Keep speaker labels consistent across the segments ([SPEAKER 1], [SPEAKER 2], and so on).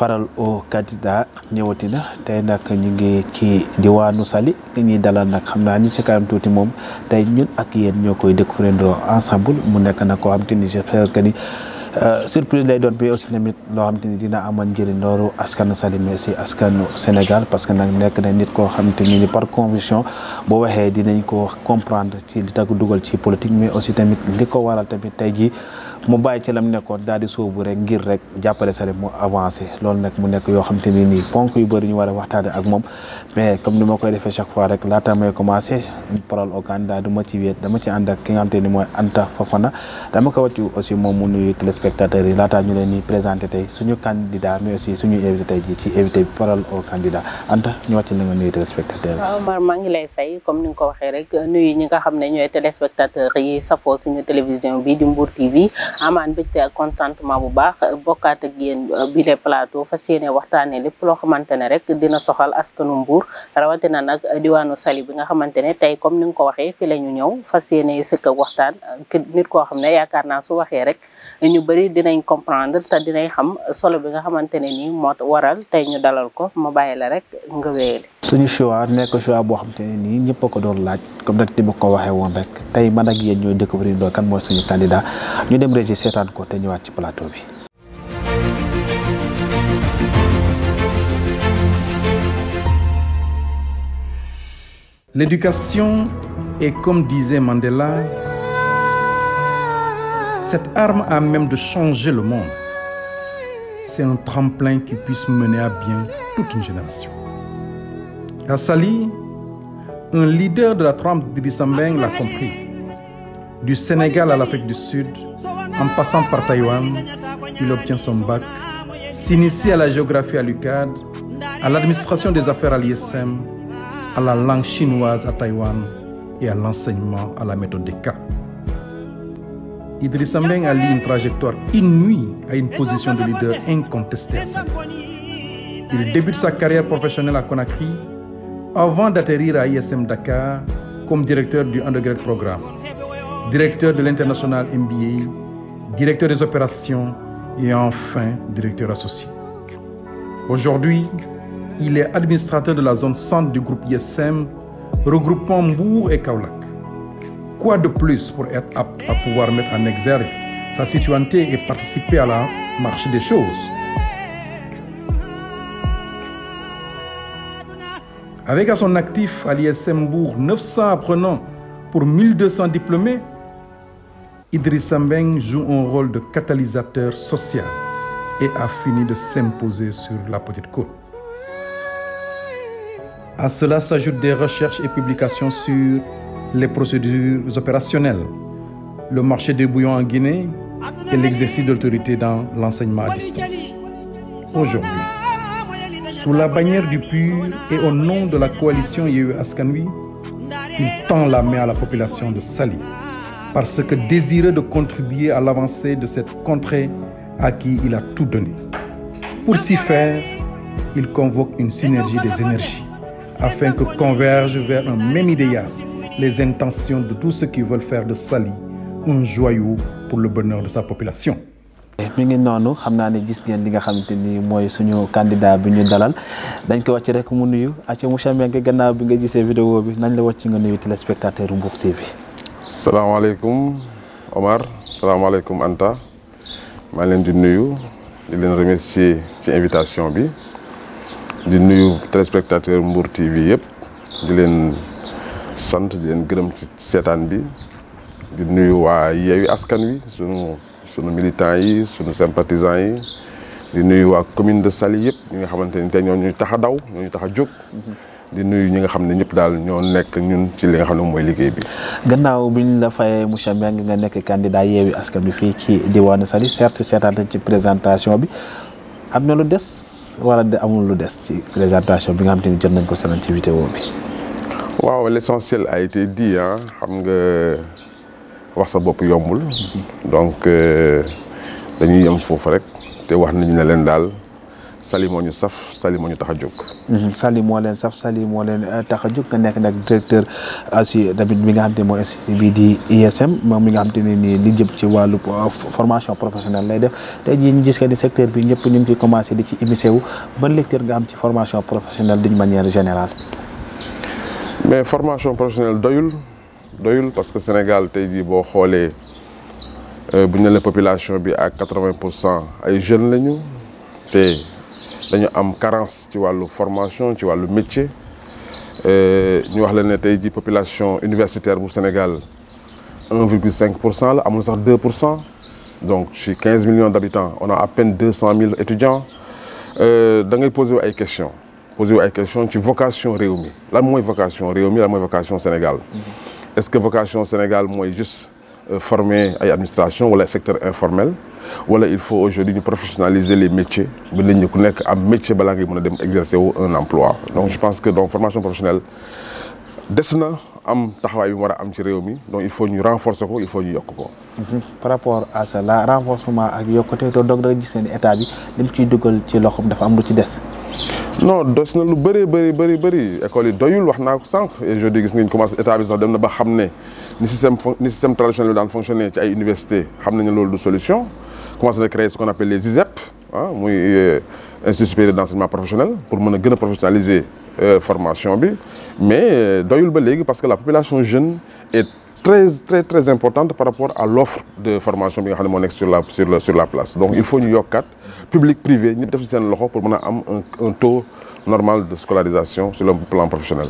[SPEAKER 1] parole au candidat ñëwati na tey nag ñu ngi ci diwaanu Saly ñuy dalal nag xam naa ni ci kanam tuuti moom tey ñun ak yéen ñoo koy découvrir ensemble mu nekk nag koo xam te ni j'espère que ni surprise lay doon bi aussi tamit loo xam te ni dina amal njëriñ loolu askanu Saly mais aussi askanu Sénégal parce que nag nekk na nit koo xam te ni par conviction boo waxee dinañ ko comprendre ci li tax dugal ci politique mais aussi tamit li ko waral tamit tey jii mu bàyyi ci lam nekkoon daal di sóobu rek ngir rek jàppale Saly mu avancé loolu nag mu nekk yoo xam te ni nii ponk yu bëri ñu war a waxtaane ak moom mais comme ni ma koy defee chaque fois rek laata may commencé parole au candidat du ma ci wéet dama ci ànd ak ki nga xam te ni mooy Anta Fofana dama ko wàccu aussi moom mu nuyu téléspectateurs yi laataa ñu leen ni présenté tey suñu candidat mais aussi suñu invité tey ji ci invité bi parole au candidat Anta ñu wàcc na nga nuyu téléspectateurs yi.
[SPEAKER 2] waaw Omar maa ngi lay fay comme ni nga ko waxee rek nuyu ñi nga xam ne ñooy téléspectateurs yi safoo suñu télévision bi di Mbour TV amaan mbégte ak contentement bu baax bokkaat ak yéen bi les plateau fas yéene waxtaanee lépp loo xamante ne rek dina soxal askanu Mbour rawatina nag diwaanu Saly bi nga xamante ne tey comme ni nga ko waxee fi la ñu ñëw fas yéene sëkk ak waxtaan nit koo xam ne yaakaar naa su waxee rek ñu bëri dinañ comprendre te dinañ xam solo bi nga xamante ne nii moo waral tey ñu dalal ko ma bàyyi la rek nga wéyale.
[SPEAKER 1] suñu choix nekk choix boo xamante ne nii ñëpp a ko doon laaj comme nag ni ma ko waxee woon rek tey man ak yéen ñooy découvrir doo kan mooy suñu candidat ñu dem régi seetaan ko te ñëwaat ci plateau bi.
[SPEAKER 3] L'éducation est, comme disait Mandela, cette arme à même de changer le monde. C'est un tremplin qui puisse mener à bien toute une génération. À Saly, un leader de la trempe d'Idrissa Mbeng l'a compris. Du Sénégal à l'Afrique du Sud, en passant par Taïwan, il obtient son bac, s'initie à la géographie à l'UCAD, à l'administration des affaires à l'ISM, à la langue chinoise à Taïwan et à l'enseignement à la méthode des cas. Idrissa Mbeng a lié une trajectoire inouïe à une position de leader incontestée à Saly. Il débute sa carrière professionnelle à Conakry avant d'atterrir à ISM Dakar comme directeur du Undergrad Programme, directeur de l'International MBA, directeur des opérations et enfin directeur associé. Aujourd'hui, il est administrateur de la zone centre du groupe ISM, regroupant Mbour et Kaolack. Quoi de plus pour être apte à pouvoir mettre en exergue sa citoyenneté et participer à la marche des choses? Avec à son actif à l'ISM Mbour 900 apprenants pour 1200 diplômés, Idrissa Mbeng joue un rôle de catalysateur social et a fini de s'imposer sur la Petite Côte. À cela s'ajoutent des recherches et publications sur les procédures opérationnelles, le marché des bouillons en Guinée et l'exercice de l'autorité dans l'enseignement à distance. Aujourd'hui, sous la bannière du PUR et au nom de la coalition Yewwi Askan Wi, il tend la main à la population de Saly parce que désireux de contribuer à l'avancée de cette contrée à qui il a tout donné. Pour s'y faire, il convoque une synergie des énergies afin que convergent vers un même idéal les intentions de tous ceux qui veulent faire de Saly un joyau pour le bonheur de sa population.
[SPEAKER 1] mi ngi noonu xam naa ne gis ngeen li nga xamante ni mooy suñu candidat bi ñu dalal dañ ko wàcc rek mu nuyu aca monsieur Mbengue gannaaw bi nga gisee vidéo bi nañ la wàcc nga nuyu téléspectateur Mbour TV.
[SPEAKER 4] salaamaaleykum Omar salaamaaleykum Anta maa leen di nuyu di leen remercier ci invitation bi di nuyu téléspectateur Mbour TV yëpp di leen sant di leen gërëm ci seetaan bi di nuyu waa Yewwi Askan Wi sunu militants yi sunu sympathisants yi di nuyu waa commune de Saly yëpp ñi nga xamante ni tey ñoo ñu tax a daw ñoo ñu tax a jóg di nuyu ñi nga xam ne ñëpp daal ñoo nekk ñun ci li nga xam ne mooy liggéey bi.
[SPEAKER 1] gannaaw bi ñu la fayee monsieur Mbengue nga nekk candidat Yewwi Askan Wi fii ci diwaanu Saly certes seetaan nañ ci présentation bi am na lu des wala amul lu des ci présentation bi nga xam te ni jot nañ ko seetaan ci vidéo bi.
[SPEAKER 4] waaw l'essentiel a été dit ah xam nga wax sa bopp yombul donc dañuy yem foofu rek te wax nañu ne leen daal Saly moo ñu saf Saly moo ñu tax a jóg.
[SPEAKER 1] Saly moo leen saf Saly moo leen tax a jóg nga nekk nag directeur aussi tamit mi nga xam te ne mooy institut bi di ISM moom mi nga xam te ne nii li jëm ci wàllu formation professionnelle lay def tey jii ñu gis que ni secteur bi ñëpp ñu ngi ciy commencé di ci immiscé wu ban lecture nga am ci formation professionnelle d'une manière générale.
[SPEAKER 4] mais formation professionnelle doyul parce que Sénégal tey jii boo xoolee bu ñu ne la population bi ak 80% ay jeunes lañu te dañu am carence ci wàllu formation ci wàllu métier ñu wax la ne tey jii population universitaire bu Sénégal 1,5% la amul sax 2%. donc sur 15 millions d'habitants on a à peine 200 000 étudiants da ngay poser ay questions ci vocation réew mi lan mooy vocation réew mi lan mooy vocation Sénégal. est-ce que vocation Sénégal mooy juste former ay administration wala secteur informel wala il faut aujourd'hui ñu professionnaliser les métiers ba nit ñi ku nekk am métier balaa ngay mën a dem exercer wu un emploi. donc je pense que donc formation professionnelle des na am taxawaay bi mu war a am ci réew mi donc il faut ñu renforcer ko il faut ñu yokk ko.
[SPEAKER 1] par rapport à cela renforcement ak yokkute te doog da gis ne état bi li mu ciy dugal ci loxoom dafa am lu ci des.
[SPEAKER 4] non des na lu bëri école yi doyul wax naa ko sànq et aujourd'hui gis ngeen commencé état bi sax dem na ba xam ne ni système traditionnel bi daan fonctionner ci ay université xam nañu loolu du solution commencé na créer ce qu'on appelle les ISEP muy institut supérieur d'enseignement professionnel pour mën a gën a professionnaliser formation bi mais doyul ba léegi parce que la population jeune est très importante par rapport à l'offre de formation bi nga xam ne moo nekk sur la place donc il faut ñu yokkaat public privé ñëpp def ci seen loxo pour mën a am un taux normal de scolarisation sur le plan professionnel.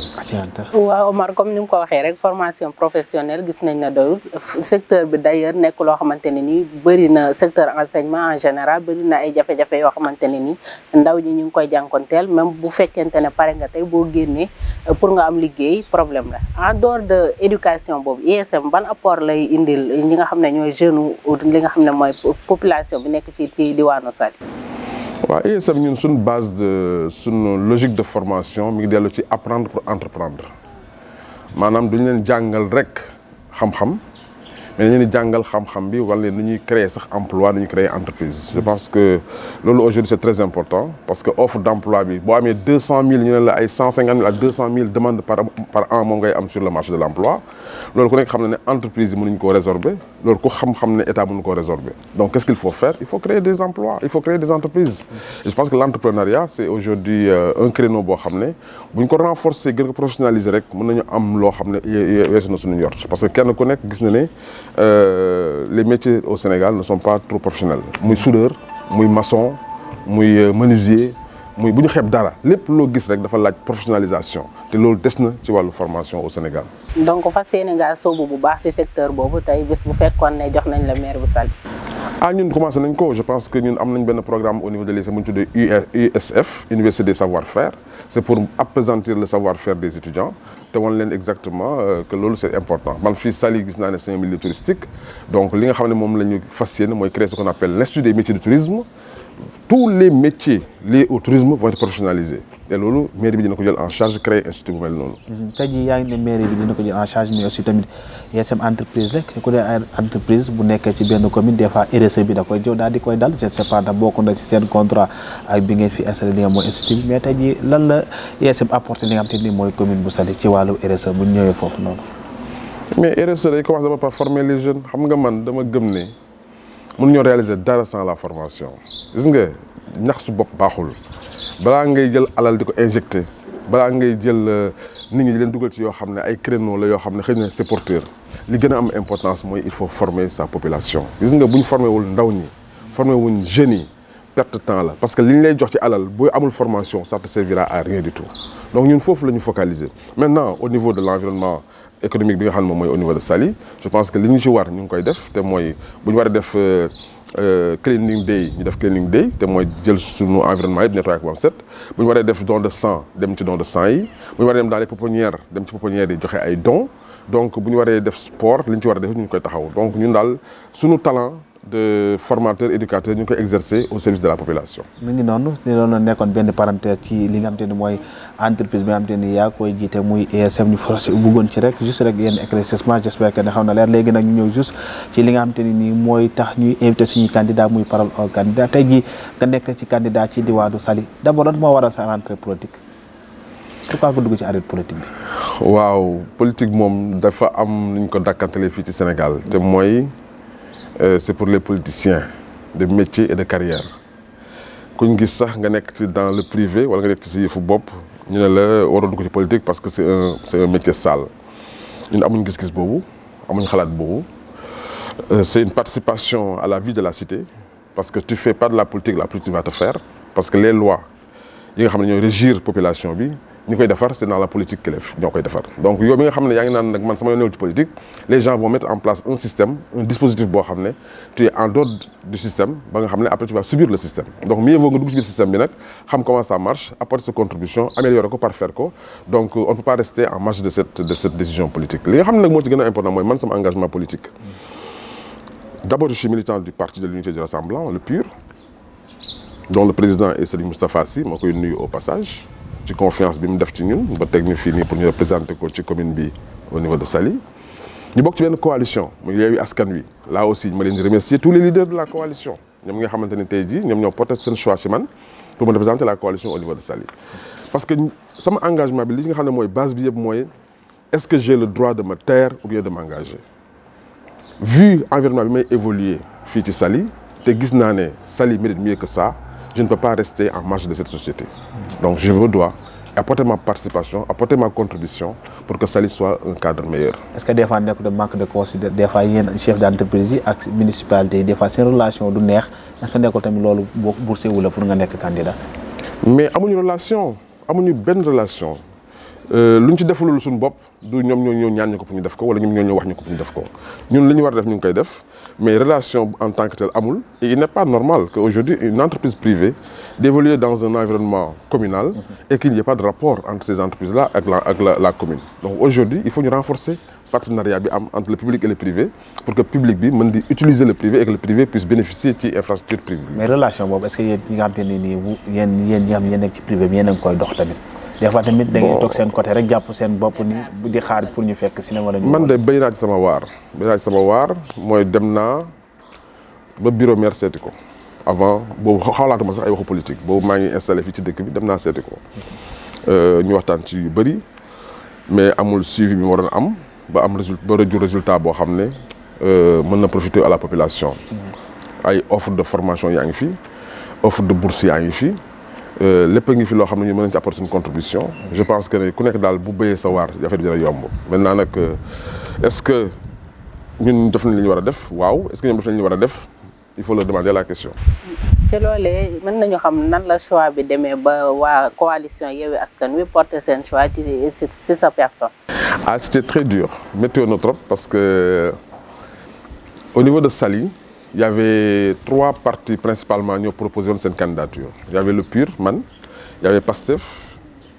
[SPEAKER 2] waaw Omar comme ni mu ko waxee rek formation professionnelle gis nañ ne doyul secteur bi d'ailleurs nekk loo xamante ne nii bëri na secteur enseignement en général bëri na ay jafe-jafe yoo xamante ne nii ndaw ñi ñu ngi koy jànkonteel même bu fekkente ne pare nga tey boo génnee pour nga am liggéey problème la en dehors de éducation boobu ISM ban apport lay indil ñi nga xam ne ñooy jeunes li nga xam ne mooy population bi nekk ci diwaanu Saly.
[SPEAKER 4] waaw ISM ñun suñu logique de formation mi ngi dellu ci apprendre pour entreprendre maanaam duñu leen jàngal rek xam-xam mais dañu leen di jàngal xam-xam bi wala leen nu ñuy créer sax emploi nu ñuy créer entreprise. je pense que loolu aujourd'hui c'est très important parce que offre d'emploi bi boo amee 200 000 ñu ne la ay 150 000 ak 200 000 demandes par an moom ngay am sur le marché de l'emploi loolu ku nekk xam na ne entreprise yi mënuñu koo résorber loolu ku xam-xam ne état mënu koo résorber donc qu'est-ce qu'il faut faire il faut créer des emplois il faut créer des entreprises. et je pense que l'entrepreneuriat c'est aujourd'hui un créneau boo xam ne bu ñu ko renforcer gën ko professionnaliser rek mën nañu am loo xam ne weesu na suñu njort parce que kenn ku nekk gis na ne les métiers au Sénégal ne sont pas trop professionnels muy soudeur muy maçon muy menuisier muy bu ñu xeeb dara lépp loo gis rek dafa laaj professionnalisation te loolu des na ci wàllu formation au Sénégal.
[SPEAKER 2] donc fas yéene ngaa sóobu bu baax ci secteur boobu tey bis bu fekkoon ne jox nañ la maire bu Saly.
[SPEAKER 4] ñun commencé nañ ko je pense que ñun am nañ benn programme au niveau de lycée bu ñu tuddee USF Université des savoir-faire c'est pour appesantir le savoir-faire des étudiants te wan leen exactement que loolu c'est important man fii Saly gis naa ne c'est un milieu touristique donc li nga xam ne moom la ñu fas yéene mooy créer ce qu'on appelle l'Institut des métiers du tourisme. tous les métiers liés au tourisme vont être professionnalisés et loolu mairie bi dina ko jël en charge créer institut bu mel noonu.
[SPEAKER 1] tey jii yaa ngi ne mairie bi dina ko jël en charge mais aussi tamit ISM entreprise la ku dee entreprise bu nekkee ci benn commune des fois RSE bi da koy jow daal di koy dal je ne sais pas ndax bokk na ci seen contrat ak bi ngeen fi installé li nga mooy institut bi mais tey jii lan la ISM apporté li nga xam te ni mooy commune bu Saly ci wàllu RSE bu ñu ñëwee foofu noonu.
[SPEAKER 4] mais RSE day commencer d'abord par former les jeunes xam nga man dama gëm ne mënuñoo réaliser dara sans la formation gis nga ñax su bopp baaxul balaa ngay jël alal di ko injecter balaa ngay jël nit ñi di leen dugal ci yoo xam ne ay créneaux la yoo xam ne xëy na c'est porteur li gën a am importance mooy il faut former sa population. gis nga bu ñu formé wul ndaw ñi formé wuñ jeunes yi perte de temps la parce que li ñu lay jox ci alal booy amul formation ça te servira à rien du tout donc ñun foofu la ñu focaliser maintenant au niveau de l'environnement économique bi nga xam ne moom mooy au niveau de Saly je pense que li ñu ci war ñu ngi koy def te mooy bu ñu war a def cleaning day ñu def cleaning day te mooy jël suñu environnement yëpp nettoyer ko ba mu set bu ñu waree def don de sang dem ci don de sang yi bu ñu waree dem dans les pouponnières dem ci pouponnières yi joxe ay dons donc bu ñu waree def sport li ñu ci war a def ñu koy taxaw donc ñun daal suñu talent de formateurs éducateurs ñu ngi koy exercer au service de la population.
[SPEAKER 1] mi ngi noonu li doon nekkoon benn parenthèse ci li nga xamante ni mooy entreprise bi nga xamante ni yaa koy jiite muy ESM ñu forcé bëggoon ci rek juste rek yenn éclaircissement j'espère que ne xaw na leer léegi nag ñu ñëw juste ci li nga xamante ni nii mooy tax ñuy invité suñuy candidat muy parole au candidat tey jii nga nekk ci candidat ci diwaanu Saly d'abord lan moo waral sa rentrée politique pourquoi nga dugg ci arène politique bi.
[SPEAKER 4] waaw politique moom dafa am lu ñu ko dakkantalee fii ci Sénégal te mooy c'est pour les politiciens de métier et de carrière kuñ gis sax nga nekk ci dans le privé wala nga nekk ci sa yëfu bopp ñu ne la waroo dugg ci politique parce que c'est un métier sale ñun amuñ gis-gis boobu amuñ xalaat boobu c'est une participation à la vie de la cité parce que tu fais pas de la politique va te faire parce que les lois yi nga xam ne ñooy régir population bi ñi koy defar c'est dans la politique que ñoo koy defar donc yow mi nga xam ne yaa ngi naan nag man sama yoon newul ci politique les gens vont mettre en place un système un dispositif boo xam ne tu es en dehors du système ba nga xam ne après tu vas subir le système donc mieux vaut nga dugg ci biir système bi nag xam comment ça marche apporter sa contribution améliorer ko parfaire ko donc on ne peut pas rester en marge de cette décision politique li nga xam ne nag moo ci gën a important mooy man sama engagement politique d'abord je suis militant du parti de l'unité du rassemblement le PUR dont le président est Serigne Moustapha Sy moo koy nuyu au passage ci confiance bi mu def ci ñun ba teg ñu fii nii pour ñu représenter ko ci commune bi au niveau de Saly ñu bokk ci benn coalition muy Yewwi Askan Wi là aussi ma leen di remercier tous les leaders de la coalition ñoom nga xamante ne tey jii ñoom ñoo porté seen choix ci man pour me représenter la coalition au niveau de Saly parce que sama engagement bi li nga xam ne mooy base bi yëpp mooy est-ce que j'ai le droit de me taire ou bien de m'engager vu environnement bi may évoluer fii ci Saly te gis naa ne Saly mérite mieux que ça je ne peux pas rester en marge de cette société. Donc je me dois apporter ma participation, apporter ma contribution pour que Saly soit un cadre meilleur.
[SPEAKER 1] Est-ce que des fois nekk de manque de considération des fois yéen chef d'entreprise yi ak municipalité yi des fois seen relation du neex est-ce que nekkul tamit loolu boo bourse wu la pour nga nekk candidat.
[SPEAKER 4] mais amuñu relation amuñu benn relation luñ ci defalul suñu bopp du ñoom ñoo ñëw ñaan ñu ko pour ñu def ko wala ñoom ñoo ñëw wax ñu ko pour ñu def ko ñun li ñu war a def ñu ngi koy def. mais relation en tant que telle amul et il n'est pas normal qu'aujourd'hui une entreprise privée d'évoluer dans un environnement communal et qu'il n'y ait pas de rapport entre ces entreprises-là avec la commune. Donc aujourd'hui il faut ñu renforcer partenariat bi am entre le public et le privé pour que public bi mën di utiliser le privé et que le privé puisse bénéficier ci infrastructure privée. Mais
[SPEAKER 1] relation boobu est-ce que yéen ñi nga xamante ne nii yéen ñi nga xam ne yéen nekk ci privé bi yéen a ngi koy dox tamit. des fois tamit da ngay toog seen côté rek jàpp seen bopp ni di xaar pour ñu fekk si ne wala.
[SPEAKER 4] man de béy naa ci sama waar mooy dem naa ba bureau maire seeti ko avant boobu xalaatuma sax ay waxu politique boobu maa ngi installé fii ci dëkk bi dem naa seeti ko ñu waxtaan ci yu bëri mais amul suivi bi mu waroon am ba am résultat boo xam ne mën na profiter à la population. ay offre de formation yaa ngi fi offre de bourse yaa ngi fi. lépp a ngi fi loo xam ne ñu mën nañ ci apporter une contribution je pense que ne ku nekk daal bu béyee sa waar affaire bi dina yomb maintenant nag est-ce que ñun def nañ li ñu war a def waaw est-ce que ñoom def nañ li ñu war a def il faut leur demander la question.
[SPEAKER 2] ci loolee mën nañu xam nan la choix bi demee ba waa coalition Yewwi Askan Wi porter seen choix ci sa personne.
[SPEAKER 4] ah c'était très dur météo na trop parce que au niveau de Saly. Il y avait 3 partis principalement qui ont proposé cette candidature. Il y avait le PUR, man, il y avait PASTEF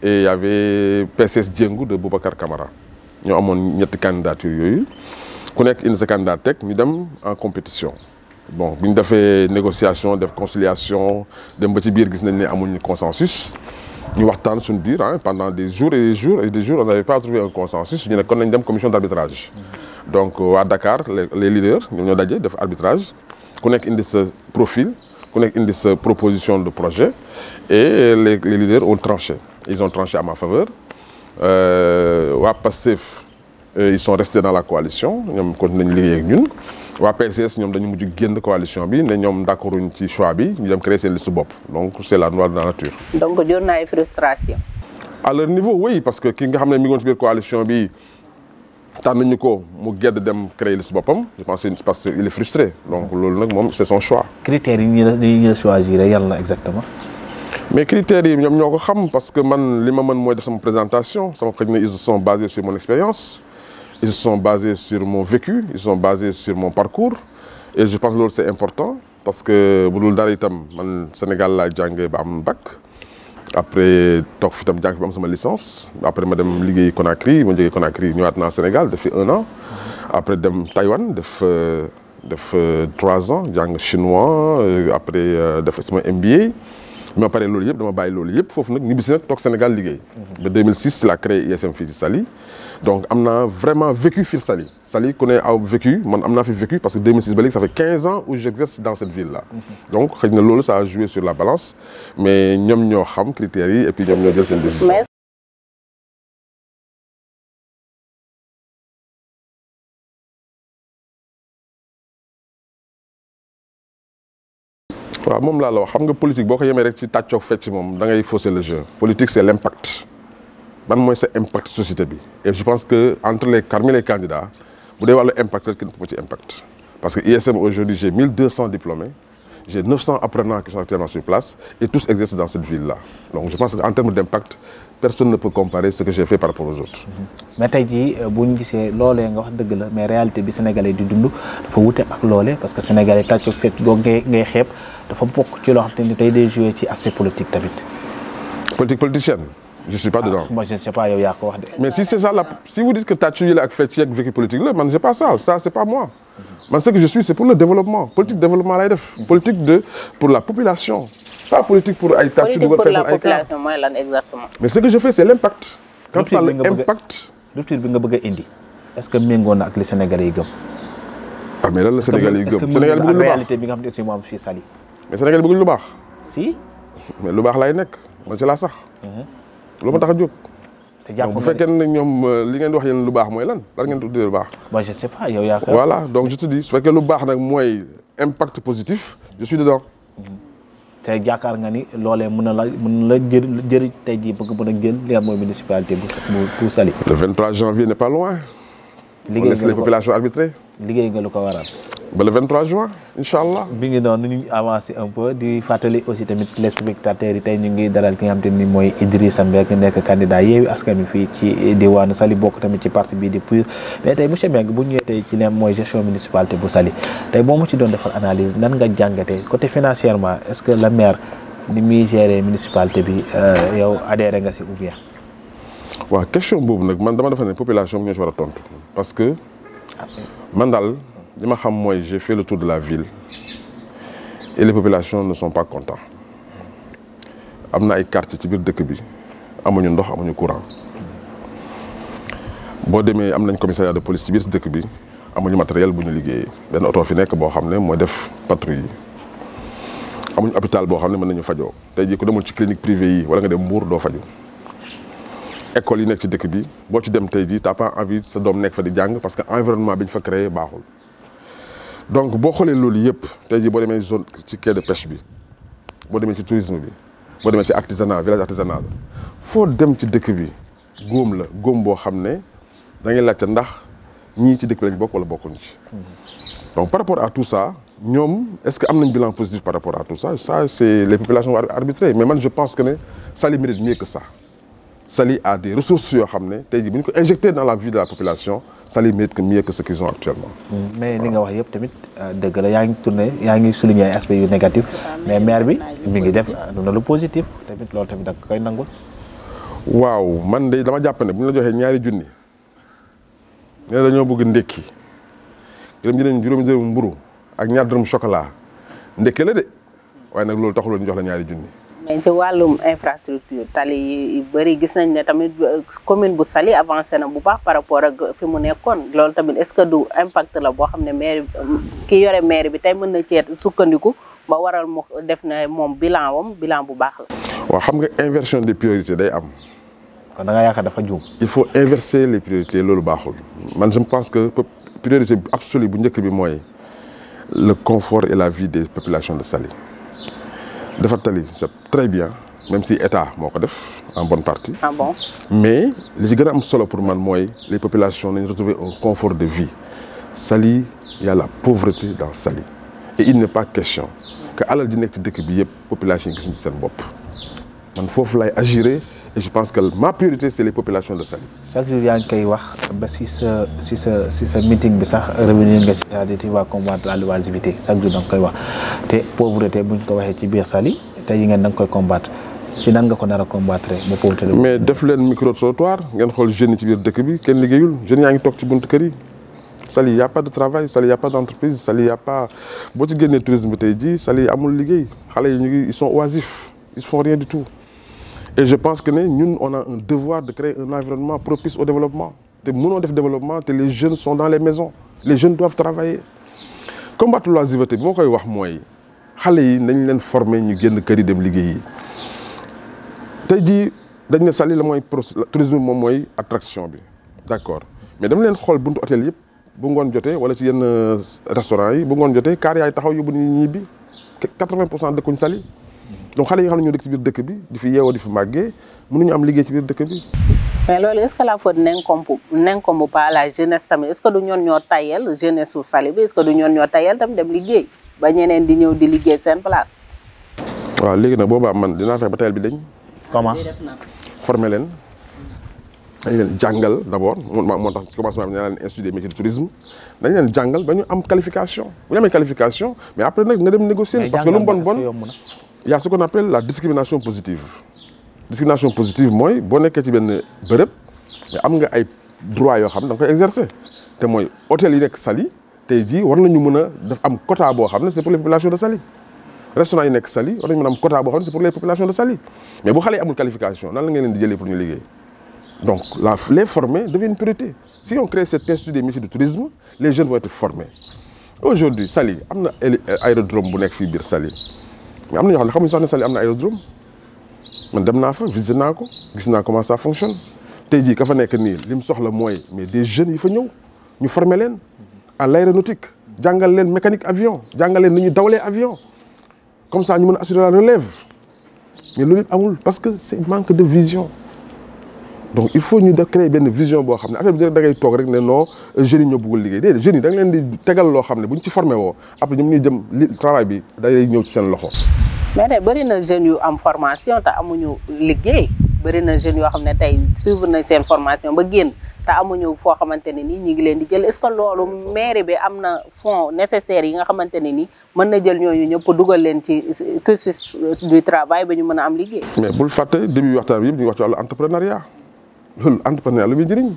[SPEAKER 4] et il y avait PSS Djengou de Boubacar Camara. Nous avons une candidature. Nous avons une candidature, nous sommes en compétition. Bon, nous avons fait des négociations, des conciliations, nous avons un consensus. Nous avons sur bir pendant des jours et des jours et des jours, on n'avait pas trouvé un consensus. Nous avons une commission d'arbitrage. Donc à Dakar les leaders ñoom ñoo daje def arbitrage ku nekk indi sa profil ku nekk indi sa proposition de projet et les leaders ont tranché ils ont tranché à ma faveur waa PASTEF ils sont restés dans la coalition ñoom continué nañu liggéey ak ñun waa PSS ñoom dañu mujj génn coalition bi ne ñoom d'accorduñ ci choix bi ñu dem créer seen liste bopp donc c'est la loi de la nature.
[SPEAKER 2] donc jur na ay frustration.
[SPEAKER 4] à leur niveau oui parce que ki nga xam ne mi ngi woon ci biir coalition bi. tànn nañu ko mu gedd dem créer liste boppam je pense parce que il est frustré donc loolu nag moom c'est son choix.
[SPEAKER 1] critères yi ñu choisir yan la exactement.
[SPEAKER 4] mais critères yi ñoom ñoo ko xam parce que man li ma mën mooy def sama présentation sama xëy na ils se sont basés sur mon expérience ils se sont basés sur mon vécu ils se sont basés sur mon parcours et je pense que loolu c'est important parce que bu dul dara itam man Sénégal laa jàngee ba am bac. après toog fi tam jàng fi am sama licence après ma dem liggéey Conakry ma jógee Conakry ñëwaat naa Sénégal def fi 1 an après dem Taïwan def def 3 ans jàng chinois après def sama MBA ma pare loolu yëpp dama bàyyi loolu yëpp foofu nag ñibbisi nag toog Sénégal liggéey. ba 2006 ci la créé ISM fii ci Saly donc am naa vraiment vécu fii Saly Saly ku ne aw vécu man am naa fi vécu parce que 2006 ba léegi ça fait 15 ans où j'exerce dans cette ville là. donc xëy na loolu ça a joué sur la balance mais ñoom ñoo xam critères yi et puis ñoom ñoo jël seen décision. waaw moom laa la wax xam nga politique boo ko yemee rek ci tàccoog fecc moom da ngay fausser le jeu politique c'est l'impact ban mooy sa impact société bi et je pense que parmi les candidats bu dee wàllu impact rek kenn ëpp ci impact parce que ISM aujourd'hui j'ai 1200 diplômés j'ai 900 apprenants qui sont actuellement sur place et tous exercent dans cette ville là donc je pense qu'en termes d'impact personne ne peut comparer ce que j'ai fait par rapport aux autres.
[SPEAKER 1] mais tey jii bu ñu gisee loolee nga wax dëgg la mais réalité bi sénégalais di dund dafa wute ak loolee parce que sénégalais tàccoog fecc googu ngay xeeb dafa bokk ci loo xam te ni tey day joué ci aspect politique tamit.
[SPEAKER 4] politique politicienne. je suis pas dedans.
[SPEAKER 1] moi je ne sais pas yow yaa ko wax de.
[SPEAKER 4] mais si c'est ça si vous dites que tàccu yi la ak fecc yi ak vécu politique la man j'ai pas ça c'est pas moi. man ce que je suis c'est pour le développement politique développement lay def. politique pour la population. pas politique pour ay tàccu dugal
[SPEAKER 2] politique pour la population mooy lan exactement.
[SPEAKER 4] mais ce que je fais c'est l'impact. quand tu parles impact.
[SPEAKER 1] rupture bi nga bëgg a indi est-ce que méngoo na ak li Sénégalais yi gëm.
[SPEAKER 4] ah mais lan la Sénégalais yi gëm Sénégal bëgg lu baax
[SPEAKER 1] réalité bi nga xam ne aussi moo am fii Saly.
[SPEAKER 4] mais Sénégal bëgg lu baax.
[SPEAKER 1] si.
[SPEAKER 4] mais lu baax laay nekk man ci laa sax. loolu ma tax a jóg.
[SPEAKER 1] te jàpp
[SPEAKER 4] bu fekkee ne ñoom li ngeen di wax yéen lu baax mooy lan ngeen tuddee lu baax.
[SPEAKER 1] moi je sais pas yow yaa ko.
[SPEAKER 4] voilà donc je te dis su fekkee lu baax nag mooy impact positif je suis dedans.
[SPEAKER 1] te jaakaar nga ni loolee mën na la jëriñ tey jii bëgg mën a jël li nga mooy municipalité bu Saly.
[SPEAKER 4] le 23 janvier n'est pas loin. on laisse les populations arbitrer.
[SPEAKER 1] liggéey nga lu ko waral.
[SPEAKER 4] ba le 23 juin incha allah.
[SPEAKER 1] bi ngi doon ñu avancé un peu di fàttali aussi tamit les spectateurs yi tey ñu ngi dalal ki nga xam te ni mooy Idrissa Mbengue nekk candidat Yewwi Askan Wi fii ci diwaanu Saly bokk tamit ci parti bii di PUR mais tey monsieur Mbengue bu ñëwee tey ci leen mooy gestion municipalité bu Saly tey boo mu ci doon defal analyse nan nga jàngatee côté financièrement est-ce que le maire ni muy gérer municipalité bi yow adhéré nga si ou bien.
[SPEAKER 4] waaw question boobu nag man dama defe ne population bi ñoo ci war a tontu parce que man daal. li ma xam mooy j'ai fait le tour de la ville et les populations ne sont pas contents am na ay quartiers ci biir dëkk bi amuñu ndox amuñu courant boo demee am nañ commissariat de police ci biir dëkk bi amuñu matériel bu ñu liggéeyee benn oto fi nekk boo xam ne mooy def patrouille yi amuñu hôpital boo xam ne mën nañu fajoo tey jii ku demul ci clinique privée yi wala nga dem Mbour doo faju école yi nekk ci dëkk bi boo ci dem tey jii t'as pas envie sa doom nekk fa di jàng parce que environnement bi ñu fa créé baaxul. donc boo xoolee loolu yëpp tey jii boo demee zone ci quai de pêche bi boo demee ci tourisme bi boo demee ci artisanat village artisanal foo dem ci dëkk bi góom boo xam ne da ngay laajte ndax ñii ci dëkk bi lañ bokk wala bokkuñ ci. donc par rapport à tout ça ñoom est-ce que am nañ bilan positif par rapport à tout ça c'est les populations arbitrer mais man je pense que ne Saly mérite mieux que ça Saly a des ressources yoo xam ne tey jii bu ñu ko injecté dans la vie de la population. Saly mérite mieux que ce qu'ils ont actuellement.
[SPEAKER 1] mais li nga wax yëpp tamit dëgg la yaa ngi souligner ay aspects yu négatif mais maire bi mi ngi def na lu positif tamit loolu tamit da koy nangul.
[SPEAKER 4] waaw man de dama jàpp ne bu ñu la joxee ñaari junni ne dañoo bëgg ndekki juróomi dërëm mburu ak ñaar dërëm chocolat ndekki la de waaye nag loolu taxul ñu jox la ñaari junni.
[SPEAKER 2] mais ci wàllum infrastructure tali yi bëri gis nañ ne tamit commune bu Saly avancé na bu baax par rapport ak fi mu nekkoon loolu tamit est-ce que du impact la boo xam ne maire ki yore maire bi tey mën na cee sukkandiku ba waral mu def na moom bilan bu baax la.
[SPEAKER 4] waaw xam nga inversion des priorités day am.
[SPEAKER 1] kon da nga yaakaar dafa juum.
[SPEAKER 4] il faut inverser les priorités loolu baaxul man je pense que priorité absolue bu njëkk bi mooy le confort et la vie des populations de Saly. defar tali c'est très bien même si état moo ko def en bonne partie.
[SPEAKER 2] Ah bon?
[SPEAKER 4] Mais li ci gën a am solo pour man mooy les populations nañu retrouver un confort de vie. Saly il y a la pauvreté dans Saly et il n'est pas question que alal di nekk ci dëkk bi yëpp population yi gisuñu seen bopp man foofu lay agir et je pense que ma priorité c'est les populations de Saly.
[SPEAKER 1] chaque jour yaa ngi koy wax ba si sa meeting bi sax revenir nga si c'est-à-dire tu vas combattre la l'oisiveté chaque jour da nga koy wax te pauvreté buñ ko waxee ci biir Saly tey yi ngeen da nga koy combattre si nan nga ko nar a combattre ba pauvreté.
[SPEAKER 4] mais def leen micro trottoir ngeen xool jeunes yi ci biir dëkk bi kenn liggéeyul jeunes yaa ngi toog ci buntu kër yi Saly y a pas de travail Saly y a pas d'entreprise Saly y a pas boo ci génnee tourisme bi tey jii Saly amul liggéey xale yi ñu ngi ils sont oisifs ils font rien du tout et je pense que ne ñun on a un devoir de créer un environnement propice au développement te mënoo def développement te les jeunes sont dans les maisons les jeunes doivent travailler combattre l'oisiveté bi moo koy wax mooy xale yi nañ leen former ñu génn kër yi dem liggéey yi tey jii dañ ne Saly la mooy tourisme moom mooy attraction bi d'accord mais dama leen xool buntu hôtel yëpp bu ngoon jotee wala ci yenn restaurant yi bu ngoon jotee kaar yaay taxaw yóbbu nit ñi bi 80% dëkkuñ Saly donc xale yi nga xam ne ñoo dëkk ci biir dëkk bi di fi yeewoo di fi màggee mënuñu am liggéey ci biir dëkk bi.
[SPEAKER 2] mais loolu est-ce que la faute n'incombe pas à la jeunesse tamit est-ce que du ñoon ñoo tayal jeunesse su Saly bi est-ce que du ñoon ñoo tayal tam dem liggéey ba ñeneen di ñëw di liggéey seen place.
[SPEAKER 4] waaw léegi nag boobaa man dinaa fexe ba tayal bi dañ.
[SPEAKER 1] comment
[SPEAKER 4] former leen. dañ leen jàngal d'abord moo tax ci commencement bi nee naa leen institut des métiers du tourisme dañ leen jàngal ba ñu am qualification bu ñu amee qualification mais après nag nga dem négocier parce que lu mu bon y a ce qu'on appelle la discrimination positive mooy boo nekkee ci benn bërëb mais am nga ay droits yoo xam ne da nga koy exercer te mooy hôtel yi nekk Saly tey jii war nañu mën a def am quota boo xam ne c'est pour les populations de Saly restaurant yi nekk Saly war nañu mën a am quota boo xam ne c'est pour les populations de Saly mais bu xale yi amul qualification nan la ngeen leen di jëlee pour ñu liggéey donc les former devient une priorité si on crée cet institut des métiers du tourisme les jeunes vont être formés aujourd'hui Saly am na aérodrome bu nekk fii biir Saly mais am na ñoo xam ne xamuñu sax ne Saly am na aérodrome man dem naa fa visité naa ko gis naa comment ça fonctionne tey jii ka fa nekk nii li mu soxla mooy mais des jeunes yi fa ñëw ñu former leen à l'aéronautique jàngal leen mécanique avion jàngal leen ni ñu dawalee avion comme ça ñu mën a assurer la relève mais loolu yëpp amul parce que c'est manque de vision donc il faut ñu créer benn vision boo xam ne affaire bi da ngay toog rek ne non jeunes yi ñoo bëggul liggéey déedéet jeunes yi da nga leen di tegal loo xam ne bu ñu ci formé woo après ñoom ñuy jëm travail bi day ñëw ci seen loxo.
[SPEAKER 2] mais tey bëri na jeunes yu am formation te amuñu liggéey bëri na jeunes yoo xam ne tey suivre nañ seen formation ba génn te amuñu foo xamante ne nii ñu ngi leen di jël est-ce que loolu mairie bi am na fonds nécessaires yi nga xamante ne nii mën na jël ñooñu ñëpp dugal leen ci cursus du travail ba ñu mën a am liggéey.
[SPEAKER 4] mais bul fàtte début waxtaan bi yëpp ñu wax ci wàllu entrepreneuriat. loolu entrepreneur lu muy njëriñ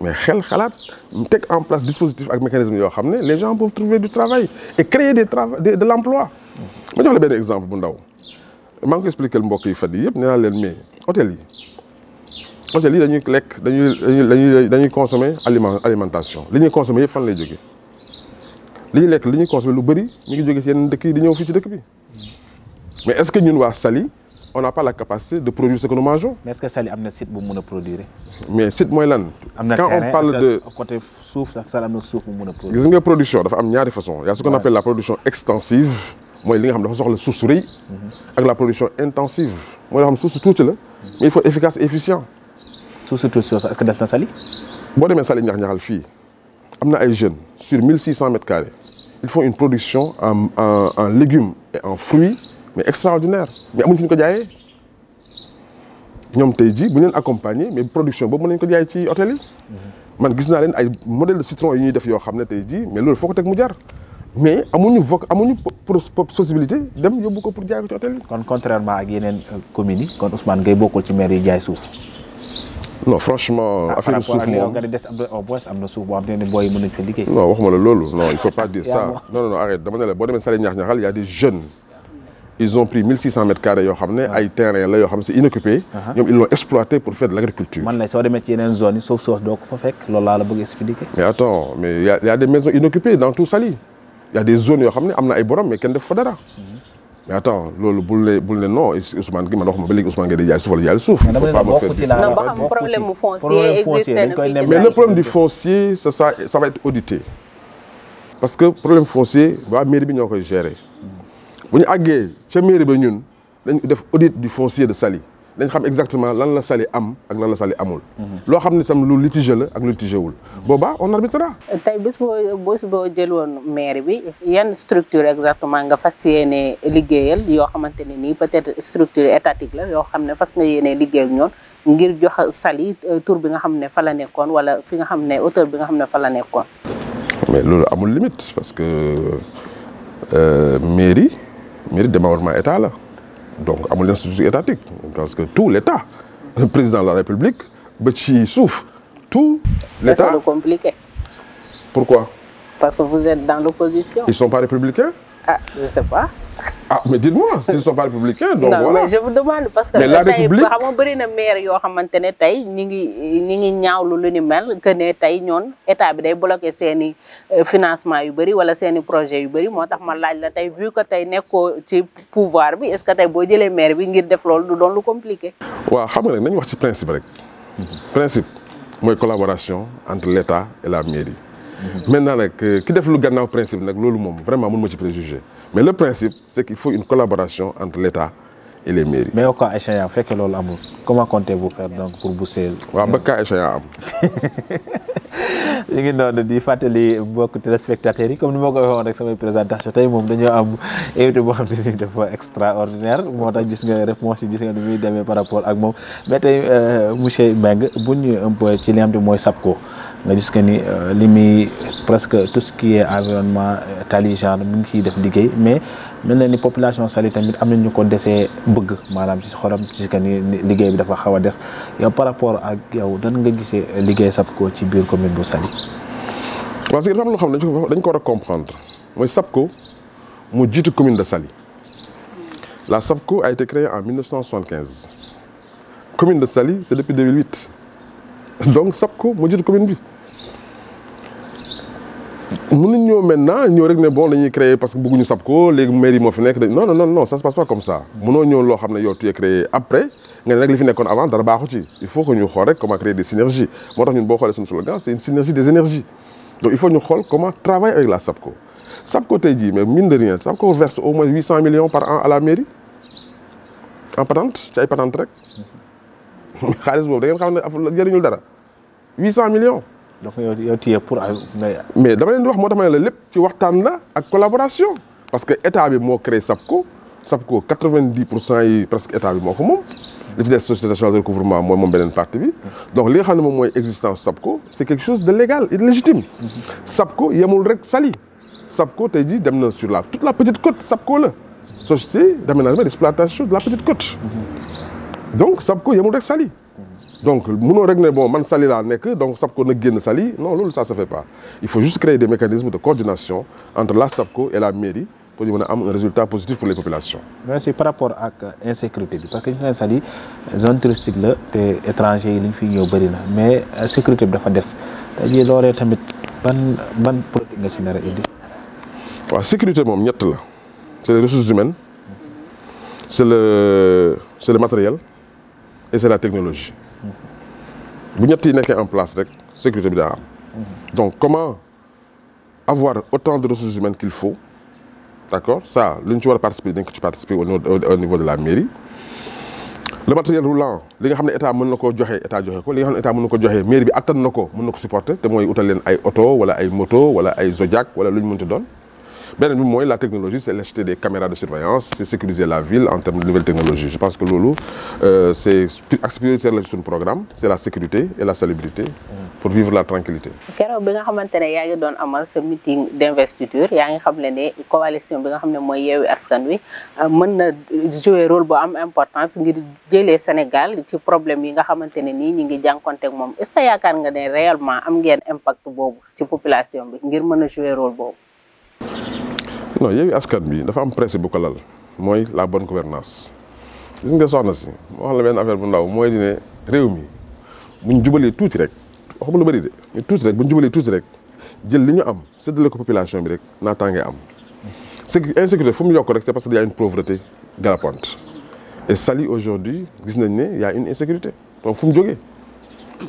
[SPEAKER 4] mais xel xalaat teg en place dispositif ak mécanisme yoo xam ne les gens peuvent trouver du travail et créer de l'emploi ma jox la benn exemple bu ndaw maa ngi ko expliquer mbokk yi fan yii yëpp nee naa leen mais hôtel yi dañuy lekk dañuy consommer alimentation li ñuy consommer yëpp fan lay jógee li ñuy lekk li ñuy consommer lu bëri ñu ngi jógee ci yeneen dëkk yi di ñëw fii ci dëkk bi mais est-ce que ñun waa Saly on n'a pas la capacité de produire ce que nous mangeons.
[SPEAKER 1] mais est-ce que Saly am na site bu mën a produire.
[SPEAKER 4] mais site mooy lan.
[SPEAKER 1] am na
[SPEAKER 4] quand on parle de
[SPEAKER 1] côté suuf sax Saly am na suuf bu mën a produire.
[SPEAKER 4] gis nga production dafa am ñaari façon y a ce qu'on appelle la production extensive mooy li nga xam dafa soxla suuf su rëy. ak la production intensive mooy loo xam suuf su tuuti la. mais il faut efficace et efficient.
[SPEAKER 1] suuf su tuuti est-ce que des na Saly.
[SPEAKER 4] boo demee Saly ñax-ñaxal fii am na ay jeunes sur 1600 mètres carrés ils font une production en légumes et en fruits. mais extraordinaire mais amuñu fi ñu ko jaayee ñoom tey jii bu ñu leen accompagner mais production boobu mën nañu ko jaay ci hôtel yi man gis naa leen ay modèle de citron yi ñuy def yoo xam ne tey jii mais loolu foo ko teg mu jar mais amuñu possibilité dem yóbbu ko pour jaay ko ci hôtel yi.
[SPEAKER 1] kon contrairement ak yeneen communes yi kon Ousmane Gueye bokkul ci maire yi jaay suuf.
[SPEAKER 4] non franchement affaire suuf moom
[SPEAKER 1] nga des au moins am na suuf boo xam ne booy mën nañu fa liggéey.
[SPEAKER 4] non waxuma la loolu non il faut pas dire ça non arrête dama ne la boo demee Saly ñax-ñaxal y a des jeunes. ils ont pris 1600 mètres carrés yoo xam ne ay terrain la yoo xam ne c'est inoccupé. ñoom ils l'ont exploité pour faire de l'agriculture.
[SPEAKER 1] man la soo demee ci yeneen zones yi suuf soos doo ko fa fekk loolu laa la bëgg expliquer.
[SPEAKER 4] mais attends mais y a des maisons inoccupées dans tout Saly. y a des zones yoo xam ne am na ay borom mais kenn def fa dara. mais attends loolu bul ne non Ousmane gi man waxuma ba léegi Ousmane Gueye di jaay suuf wala jaay suuf. il faut pas me faire dire
[SPEAKER 2] non ba xam problème mu foncier existé na fii
[SPEAKER 4] mais le problème du foncier ça va être audité parce que problème foncier waa mairie bi ñoo koy gérer. bu ñu àggee ca mairie ba ñun dañ def audit du foncier de Saly dañ xam exactement lan la Saly am ak lan la Saly amul. loo xam ne tam lu litigé la ak lu litigé wul. boobaa on arbitrera.
[SPEAKER 2] tey bés boo jël woon mairie bi yan structure exactement nga fas yéene liggéeyal yoo xamante ne nii peut-être structure étatique la yoo xam ne fas nga yéene liggéey ak ñoom ngir jox Saly tur bi nga xam ne fa la nekkoon wala fi nga xam ne hauteur bi nga xam ne fa la nekkoon.
[SPEAKER 4] mais loolu amul limite parce que mairie démembrement état la donc amul leen structure étatique parce que tout l'état le président de la république ba ci suuf tout l'état
[SPEAKER 2] c'est compliqué.
[SPEAKER 4] Pourquoi?
[SPEAKER 2] Parce que vous êtes dans l'opposition.
[SPEAKER 4] Ils sont pas républicains?
[SPEAKER 2] Ah, je sais pas.
[SPEAKER 4] Ah, mais dites-moi, s'ils sont pas républicains, donc
[SPEAKER 2] non,
[SPEAKER 4] voilà.
[SPEAKER 2] mais je vous demande parce que
[SPEAKER 4] mais la
[SPEAKER 2] tey
[SPEAKER 4] République
[SPEAKER 2] xam nga bëri na maire yoo xamante ne tey ñi ngi ñaawlu lu ni mel que ne tey ñoon état bi day bloqué seeni financement yu bëri wala seeni projet yu bëri moo tax ma laaj la tey vu que tey nekkoo ci pouvoir bi est-ce que tey boo jëlee maire bi ngir def loolu du doon lu compliqué.
[SPEAKER 4] waaw xam nga rek nañu wax ci principe rek. Principe mooy collaboration entre l'État et la mairie. Maintenant nag ki def lu gannaaw principe nag loolu moom vraiment mënu ma ci préjuger. Mais le principe, c'est qu'il faut une collaboration entre l'État et les mairies.
[SPEAKER 1] Mais au cas échéant, fait que l'on amour, comment comptez-vous faire donc pour booster?
[SPEAKER 4] Waaw ba cas échéant am.
[SPEAKER 1] li ngi noonu di fàttali mbokk téléspectateurs yi comme ni ma ko waxoon rek samay présentation tey moom dañoo am invité boo xam ne dafa extraordinaire moo tax gis nga réponse yi gis nga ni muy demee par rapport ak moom mais tey monsieur Mbengue bu ñu un peu ci li nga xam ne mooy SAPCO nga gis que ni li muy presque tout ce qui est environnement tali genre mu ngi ciy def liggéey mais mel na ni population Saly tamit am nañu ko desee bëgg maanaam ci xolam ci que ni liggéey bi dafa xaw a des yow par rapport ak yow nan nga gisee liggéey SAPCO ci biir commune bu Saly.
[SPEAKER 4] waaw parce que dafa am loo xam ne dañ ko war a comprendre mooy SAPCO mu jiitu commune de Saly. La SAPCO a été créée en 1975. Commune de Saly, c'est depuis 2008. Donc SAPCO mu jiitu commune bi. mënuñ ñëw maintenant ñëw rek ne bon dañuy créer parce que bëgguñu SAPCO léegi mairie moo fi nekk non ça se passe pas comme ça. mënoo ñëw loo xam ne yow tu es créé après nga ne nag li fi nekkoon avant dara baaxu ci il faut que ñu xool rek comment créer des synergies moo tax ñun boo xoolee suñu slogan c'est une synergie des énergies. Donc il faut ñu xool comment travailler avec la SAPCO. SAPCO tey jii mais mine de rien SAPCO verse au moins 800 millions par an à la mairie en patente ci ay patente rek xaalis boobu da ngeen xam ne jëriñul dara 800 millions.
[SPEAKER 1] donc yow téye pour
[SPEAKER 4] mais dama leen di wax moo tax ma ne la lépp ci waxtaan la ak collaboration parce que état bi moo créé SAPCO 90% yi presque état bi moo ko moom li ci des société nationale de recouvrement mooy moom beneen partie bi donc li nga xam ne moom mooy existence SAPCO c'est quelque chose de légal et de légitime. SAPCO yemul rek Saly SAPCO tey jii dem na sur toute la petite côte SAPCO la société d'aménagement et d'exploitation de la petite côte donc SAPCO yemul rek Saly. Donc mënoo rek ne bon man Saly laa nekk donc SAPCO na génn Saly non loolu ça se fait pas il faut juste créer des mécanismes de coordination entre la SAPCO et la mairie pour ñu mën a am un résultat positif pour les populations.
[SPEAKER 1] merci par rapport ak insécurité bi parce que ñu ne Saly zone touristique la te étranger yi li ñu fi ñëw bëri na mais sécurité bi dafa des tey jii loolee tamit ban produit nga ci nar a indi.
[SPEAKER 4] waaw sécurité moom ñett la c'est les ressources humaines c'est le matériel et c'est la technologie. bu ñett yi nekkee en place rek sécurité bi daa am. donc comment avoir autant de ressources humaines qu'il faut d'accord ça lu ñu ci war a participer dañ ko ci participer au niveau de la mairie. le matériel roulant li nga xam ne état mën na koo joxe état joxe ko li nga xam ne état mën na ko joxe mairie bi attan na ko mën na ko supporter te mooy utal leen ay oto wala ay moto wala ay Zodiac wala lu ñu mënti doon. beneen bi mooy la technologie c'est l'acheter des caméras de surveillance c'est sécuriser la ville en termes de nouvelles technologies je pense que loolu c'est axe prioritaire la ci suñu programme c'est la sécurité et la salubrité pour vivre la tranquillité
[SPEAKER 2] keroog bi nga xamante ne yaa ngi doon amal sa meeting d'investiture yaa ngi xam ne coalition bi nga xam ne mooy Yewwi Askan Wi mën na jouer rôle bu am importance ngir jëlee Sénégal ci problème yi nga xamante ne nii ñi ngi jànkonteeg moom est-ce que yaakaar nga ne réellement am ngeen impact boobu ci population bi ngir mën a jouer rôle boobu.
[SPEAKER 4] non Yewwi Askan Wi dafa am principe bu ko lal mooy la bonne gouvernance gis nga soxna si moo wax la benn affaire bu ndaw mooy di ne réew mi buñ jubalee tuuti rek waxuma lu bëri de mais tuuti rek buñ jubalee tuuti rek jël li ñu am séddale ko population bi rek naataangee am insécurité fu mu yokk rek c'est parce que y a une pauvreté galopante et Saly aujourd'hui gis nañ ne y a une insécurité donc fu mu jógee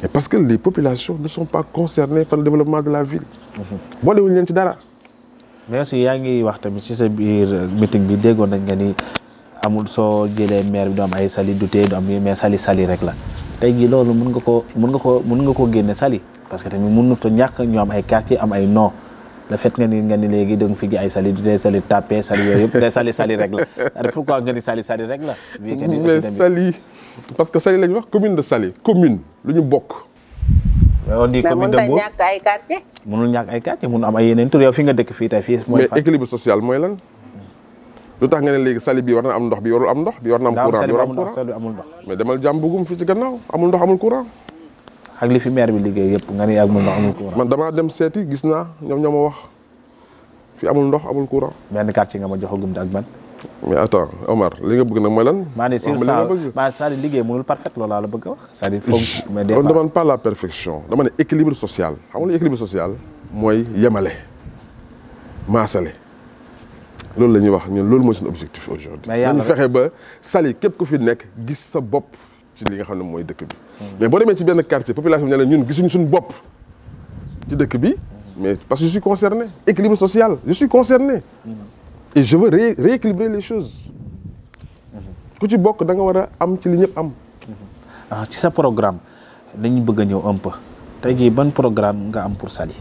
[SPEAKER 4] et parce que les populations ne sont pas concernées par le développement de la ville boolewuñu leen ci dara.
[SPEAKER 1] mais aussi yaa ngi wax tamit ci sa biir meeting bi déggoon nañ nga ni amul soo jëlee maire bi du am ay Saly du tee du am mais Saly rek la tey jii loolu mën nga koo génne Saly parce que tamit mënut a ñàkk ñu am ay quartier am ay nom le fait nga ni léegi da nga fi gi ay Saly du tee Saly tapé Saly yooyu yëpp te Saly rek la pourquoi nga ni Saly rek la.
[SPEAKER 4] mais Saly parce que Saly lañ wax commune de Saly commune lu ñu bokk.
[SPEAKER 1] on dit commune de Mbour
[SPEAKER 2] mais mënut a ñàkk ay quartier.
[SPEAKER 1] mënul ñàkk ay quartier mun am ay yeneen tur yow fi nga dëkk fii tey fii.
[SPEAKER 4] mais équilibre social mooy lan. lu tax nga ne léegi Saly bi war na am ndox bi warul am ndox bi war na am courant bi warul am courant
[SPEAKER 1] amul ndox.
[SPEAKER 4] mais demal jàmm bugum fii ci gannaaw amul ndox amul courant.
[SPEAKER 1] ak li fi maire bi liggéey yëpp nga ne amul ndox amul courant.
[SPEAKER 4] man damaa dem seeti gis naa ñoom ñoo ma wax fii amul ndox amul courant.
[SPEAKER 1] benn quartier nga ma joxagum ak ban.
[SPEAKER 4] mais attends Omar li nga bëgg nag mooy lan.
[SPEAKER 1] maa ne sur ça c'est-à-dire liggéey mënul parfait loolu laa la bëgg a wax. c'est-à-dire foog mais
[SPEAKER 4] on ne demande pas la perfection dama ne équilibre social xam nga équilibre social mooy yemale maasale loolu la ñuy wax ñun loolu mooy suñu objectif aujourd'hui.
[SPEAKER 1] mais yàlla
[SPEAKER 4] ñu fexe ba Saly képp ku fi nekk gis sa bopp ci li nga xam ne mooy dëkk bi. mais boo demee ci benn quartier population bi ne la ñun gisuñu suñu bopp ci dëkk bi mais parce que je suis concerné équilibre social je suis concerné. et je veux rééquilibrer les choses. ku ci bokk da nga war a am ci li ñëpp am.
[SPEAKER 1] ci sa programme dañu bëgg a ñëw un peu tey jii ban programme nga am pour Saly.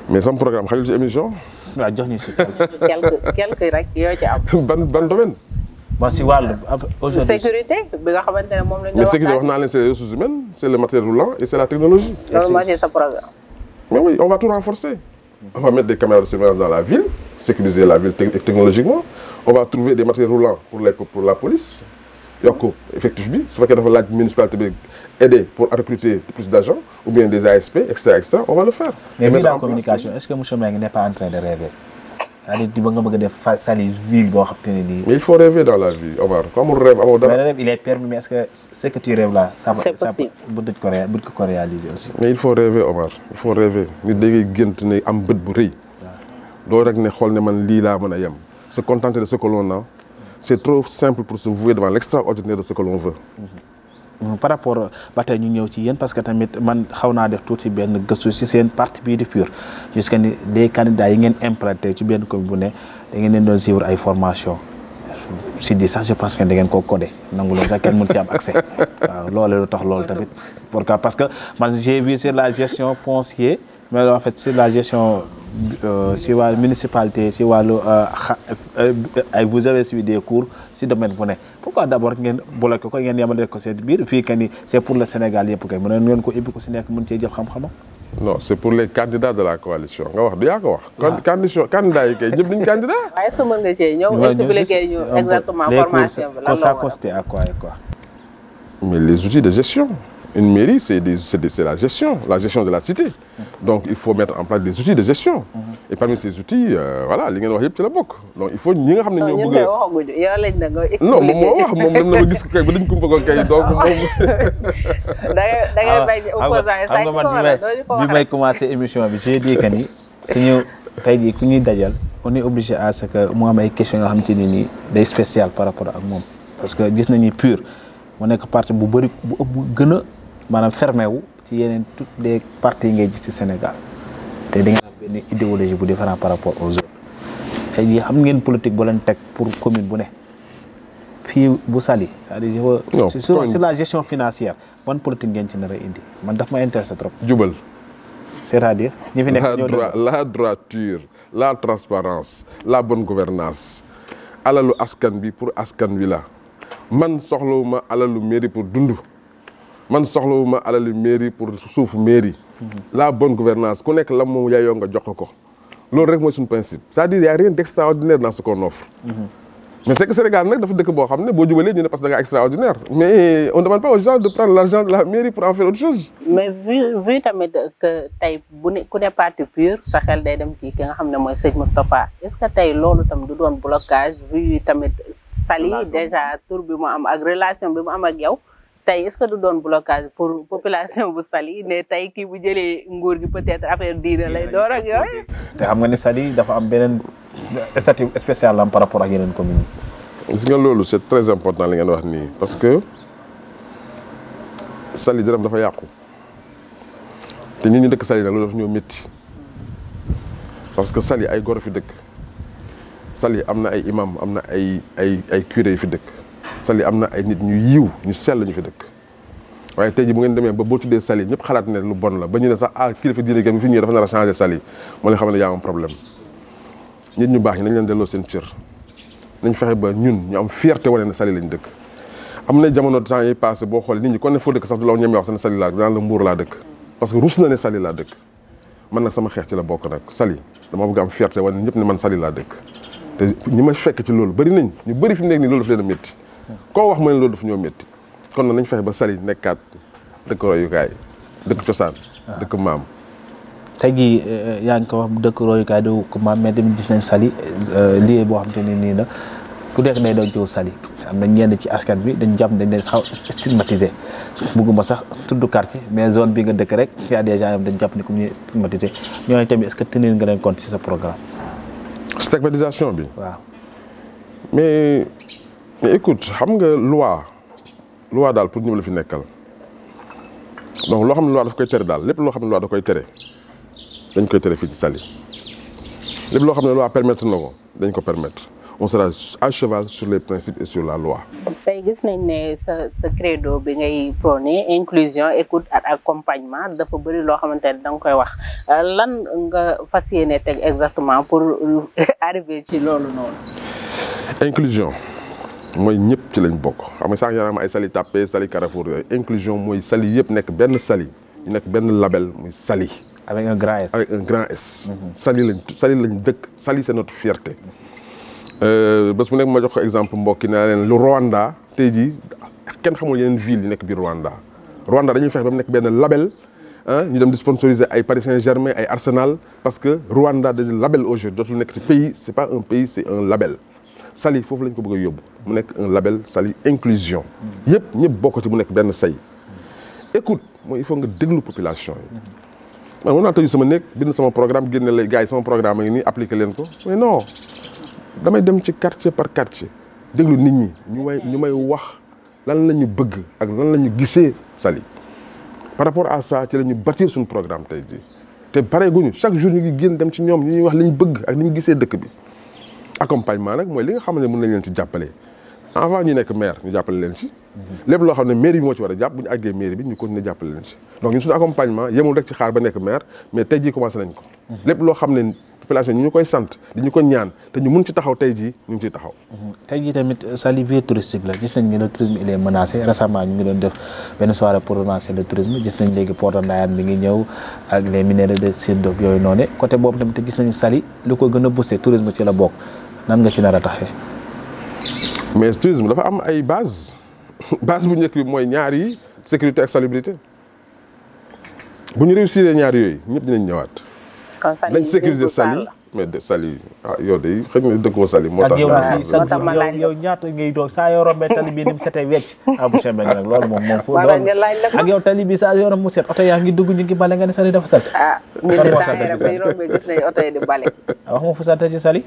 [SPEAKER 4] mais sama programme xajul ci émission.
[SPEAKER 1] waaw jox ñu si
[SPEAKER 2] quelque rek yoo ci am.
[SPEAKER 4] ban domaine.
[SPEAKER 1] bon si wàllu aujourd'hui
[SPEAKER 2] sécurité bi nga xamante ne moom la ñu.
[SPEAKER 4] mais sécurité wax naa leen c'est les ressources humaines c'est le matériel roulant et c'est la technologie.
[SPEAKER 2] loolu moo ci sa programme.
[SPEAKER 4] mais oui on va tout renforcer. on va mettre des caméras de surveillance dans la ville sécuriser la ville technologiquement on va trouver des matériels roulants pour la police yokk effectif bi su fekkee dafa laaj municipalité bi aider pour recruter plus d'agents ou bien des ASP etc on va le faire.
[SPEAKER 1] mais vu la communication est-ce que monsieur Mbengue n'est pas en train de rêver c'est-à-dire di ba nga bëgg a def Saly ville boo xam te ne nii.
[SPEAKER 4] mais il faut rêver dans la vie Omar ku amul rêve amoo dara.
[SPEAKER 1] mais le rêve il est permis mais est-ce que ce que tu rêves là.
[SPEAKER 2] c'est possible
[SPEAKER 1] buñ ko réaliser aussi.
[SPEAKER 4] mais il faut rêver Omar il faut rêver nit da ngay gént ne am bët bu rëy. doo rek ne xool ne man lii laa mën a yem. se contenter de ce que l'on a c'est trop simple pour se vouer devant l'extraordinaire de ce que l'on veut.
[SPEAKER 1] par rapport ba tey ñu ñëw ci yéen parce que tamit man xaw naa def tuuti benn gëstu ci seen parti bii di PUR jusqu'à ni des candidats yi ngeen implanté ci benn commune bu ne da ngeen leen doon suivre ay formation si di sax je pense que da ngeen koo codé nangu leen sax kenn mën ci am accès waaw loolu lu tax loolu tamit pourquoi parce que man j'ai vu sur la gestion foncière mais en fait sur la gestion si wàllu municipalité si wàllu vous avez suivi des cours si domaine bu ne pourquoi d'abord ngeen bloqué ko ngeen yemale ko seen biir fii que ni c'est pour le Sénégal yëpp kay mën ngeen ko ibbi ko si nekk mën cee jël xam-xamam.
[SPEAKER 4] non c'est pour les candidats de la coalition nga wax du yaa ko wax. condition candidats yi kay ñëpp dañu candidat.
[SPEAKER 2] waaw est-ce que mën nga cee ñëw expliquer ñu exactement formation bi lan
[SPEAKER 1] ça consistait à quoi et quoi.
[SPEAKER 4] mais les outils de gestion. Une mairie, c'est la gestion de la cité. Donc, il faut mettre en place des outils de gestion. Et parmi ces outils, voilà, li ngeen wax yëpp ci la bokk. Donc, il faut ñi nga xam ne ñoo bëgg a.
[SPEAKER 2] yow lañ na nga expliquer.
[SPEAKER 4] non moom moo wax moom dem na ba gis ko kay ba dañ ko bëgg kay donc moom.
[SPEAKER 2] da ngay bañ opposant yi saa ci ko wala doo ñu ko wax
[SPEAKER 1] bi may commencé émission bi j'ai dit que ni suñu tey jii ku ñuy dajal on est obligé à ce que mu am ay questions yoo xamante ne nii day spécial par rapport ak moom parce que gis nañu PUR mu nekk parti bu bëri bu ëpp bu gën a maanaam fermé wu ci yeneen toutes les partis yi ngay gis ci Sénégal te di nga am benn idéologie bu différent par rapport aux autres tey jii xam ngeen politique bu leen teg pour commune bu ne fii bu Saly c'est-à-dire sur la gestion financière ban politique ngeen ci nar a indi man daf ma intéressé trop.
[SPEAKER 4] jubal.
[SPEAKER 1] c'est-à-dire ñi fi nekk
[SPEAKER 4] la droiture la transparence la bonne gouvernance alalu askan bi pour askan wi la man soxlawuma alalu mairie pour dund. man soxlawuma alali mairie pour suufu mairie. la bonne gouvernance ku nekk la moom yaayoo nga jox ko loolu rek mooy suñu principe c'est-à-dire y a rien d'extraordinaire dans ce qu'on offre. mais c'est que Sénégal nag dafa dëkk boo xam ne boo jubalee ñu ne parce que da nga extraordinaire mais on ne demande pas aux gens de prendre l'argent de la mairie pour en faire autre chose.
[SPEAKER 2] mais vu tamit que tey bu ne ku ne parti PUR sa xel day dem ci ki nga xam ne mooy sëñ Moustapha est-ce que tey loolu tam du doon blocage vu tamit Saly déjà tur bi mu am ak relation bi mu am ak yow. tey est-ce que du doon blocage pour population bu Saly ne tey kii bu jëlee nguur gi peut-être affaire diine lay door ak yooyu.
[SPEAKER 1] te xam nga ne Saly dafa am beneen statut spécial am par rapport ak yeneen communes yi.
[SPEAKER 4] gis nga loolu c'est très important li ngeen wax nii parce que Saly dërëm dafa yàqu te ñun ñu dëkk Saly nag loolu dafa ñoo métti parce que Saly ay goro fi dëkk Saly am na ay imam am na ay curé yi fi dëkk. Saly am na ay nit ñu yiw ñu sell ñu fi dëkk waaye tey ji bu ngeen demee ba boo tuddee Saly ñëpp xalaat ne lu bon la ba ñu ne sax kilifa diine gi fi ñëwee dafa nar a changer Saly moo leen xam ne yaa am problème nit ñu baax ñi nañ leen delloo seen cër nañ fexe ba ñun ñu am fierté wane ne Saly lañ dëkk am na jamono temps yi passé boo xoolee nit ñi kon ne foo dëkk sax du la ñemee wax sax ne Saly laa daan la Mbuur laa dëkk parce que rus na ne Saly laa dëkk man nag sama xeex ci la bokk nag Saly dama bëgg am fierté wane ñëpp ne man Saly laa dëkk te ñi ma fekk ci loolu bëri nañ ñu bëri fi mu nekk nii loolu daf leen a métti koo wax ma ne loolu daf ñoo métti kon nag nañ fexe ba Saly nekkaat dëkk royukaay dëkk cosaan dëkk maam
[SPEAKER 1] tey jii yaa ngi ko wax dëkk royukaay du ko maam mais tamit gis nañ Saly liggéey boo xam te ne nii la ku nekk day doon jiw Saly am na ñenn ci askan bi dañ jàpp dañ leen xaw stigmatisé bugguma sax tudd quartier mais zone bi nga dëkk rek y a des gens dañ jàpp ni comme ñuy stigmatisé ñooñu tamit est-ce que tenir nga leen compte ci sa programme.
[SPEAKER 4] stigmatisation bi.
[SPEAKER 1] waaw.
[SPEAKER 4] mais écoute xam nga loi daal pour ñoom la fi nekkal donc loo xam ne loi daf koy tere daal lépp loo xam ne loi da koy tere dañ koy tere fii ci Saly lépp loo xam ne loi permettre na ko dañ ko permettre on sera à cheval sur les principes et sur la loi.
[SPEAKER 2] tey gis nañ ne sa credo bi ngay prôné inclusion écoute ak accompagnement dafa bëri loo xamante ne da nga koy wax lan nga fas yéene teg exactement pour arriver ci loolu noonu.
[SPEAKER 4] inclusion mooy ñëpp ci lañ bokk xam nga sax yaa am ay Saly Tapé Saly Carrefour yooyu inclusion mooy Saly yëpp nekk benn Saly ñu nekk benn label muy Saly.
[SPEAKER 1] avec un grand S.
[SPEAKER 4] avec un grand S. Saly lañ dëkk Saly c'est notre fierté. bés bu nekk ma jox ko exemple mbokki naa leen lu Rwanda tey jii kenn xamul yeneen ville yi nekk biir Rwanda dañuy fexe ba mu nekk benn label ñu dem di sponsoriser ay Paris Saint-Germain ay Arsenal parce que Rwanda da label aujourd'hui dootul nekk ci pays c'est pas un pays c'est un label Saly foofu lañ ko bëgg a yóbbu mu nekk un label Saly inclusion ñëpp bokk ci mu nekk benn say écoute mooy il faut nga déglu population yi man mën naa tëju sama nekk bind sama programme génne lay gars yi sama programme yi nii appliqué leen ko mais non damay dem ci quartier par quartier déglu nit ñi ñu may wax lan la ñu bëgg ak lan la ñu gisee Saly par rapport à ça ci la ñu bâtir suñu programme tey jii te pareeguñu chaque jour ñu ngi génn dem ci ñoom ñu ñuy wax li ñu bëgg ak li ñu gisee dëkk bi accompagnement nag mooy li nga xam ne mën nañ leen ci jàppale avant ñu nekk maire ñu jàppale leen ci lépp loo xam ne mairie bi moo ci war a jàpp bu ñu àggee mairie bi ñu continuer jàppale leen ci donc ñun suñu accompagnement yemul rek ci xaar ba nekk maire mais tey jii commencé nañ ko lépp loo xam ne population ñu koy sant di ñu ko ñaan te ñu mun ci taxaw tey jii ñu ngi ciy taxaw.
[SPEAKER 1] tey jii tamit Saly ville touristique la gis nañ ne le tourisme il est menacé récemment ñu ngi doon def benn soirée pour relancer le tourisme gis nañ léegi Port Ndayane mi ngi ñëw ak les minéraux de Sine yooyu noonu côté boobu tamit te gis nañ Saly lu ko gën a booster tourisme ci la bokk nan nga ci nar a taxee.
[SPEAKER 4] mais tourisme dafa am ay base bu njëkk bi mooy ñaar yi sécurité ak salubrité bu ñu réussir ñaar yooyu ñëpp dinañ ñëwaat. dañ sécuriser Saly mais de Saly yow de xëy na dëkkoo Saly moo tax
[SPEAKER 1] yow ñaata ngay doog saa yoo rombee tali bi ni mu setee wecc bu sembe nag loolu moom fu ak yow tali bi saa yoo romb mu set oto yaa ngi dugg ñu ngi bale nga ne Saly dafa set wax ma fu sant ci Saly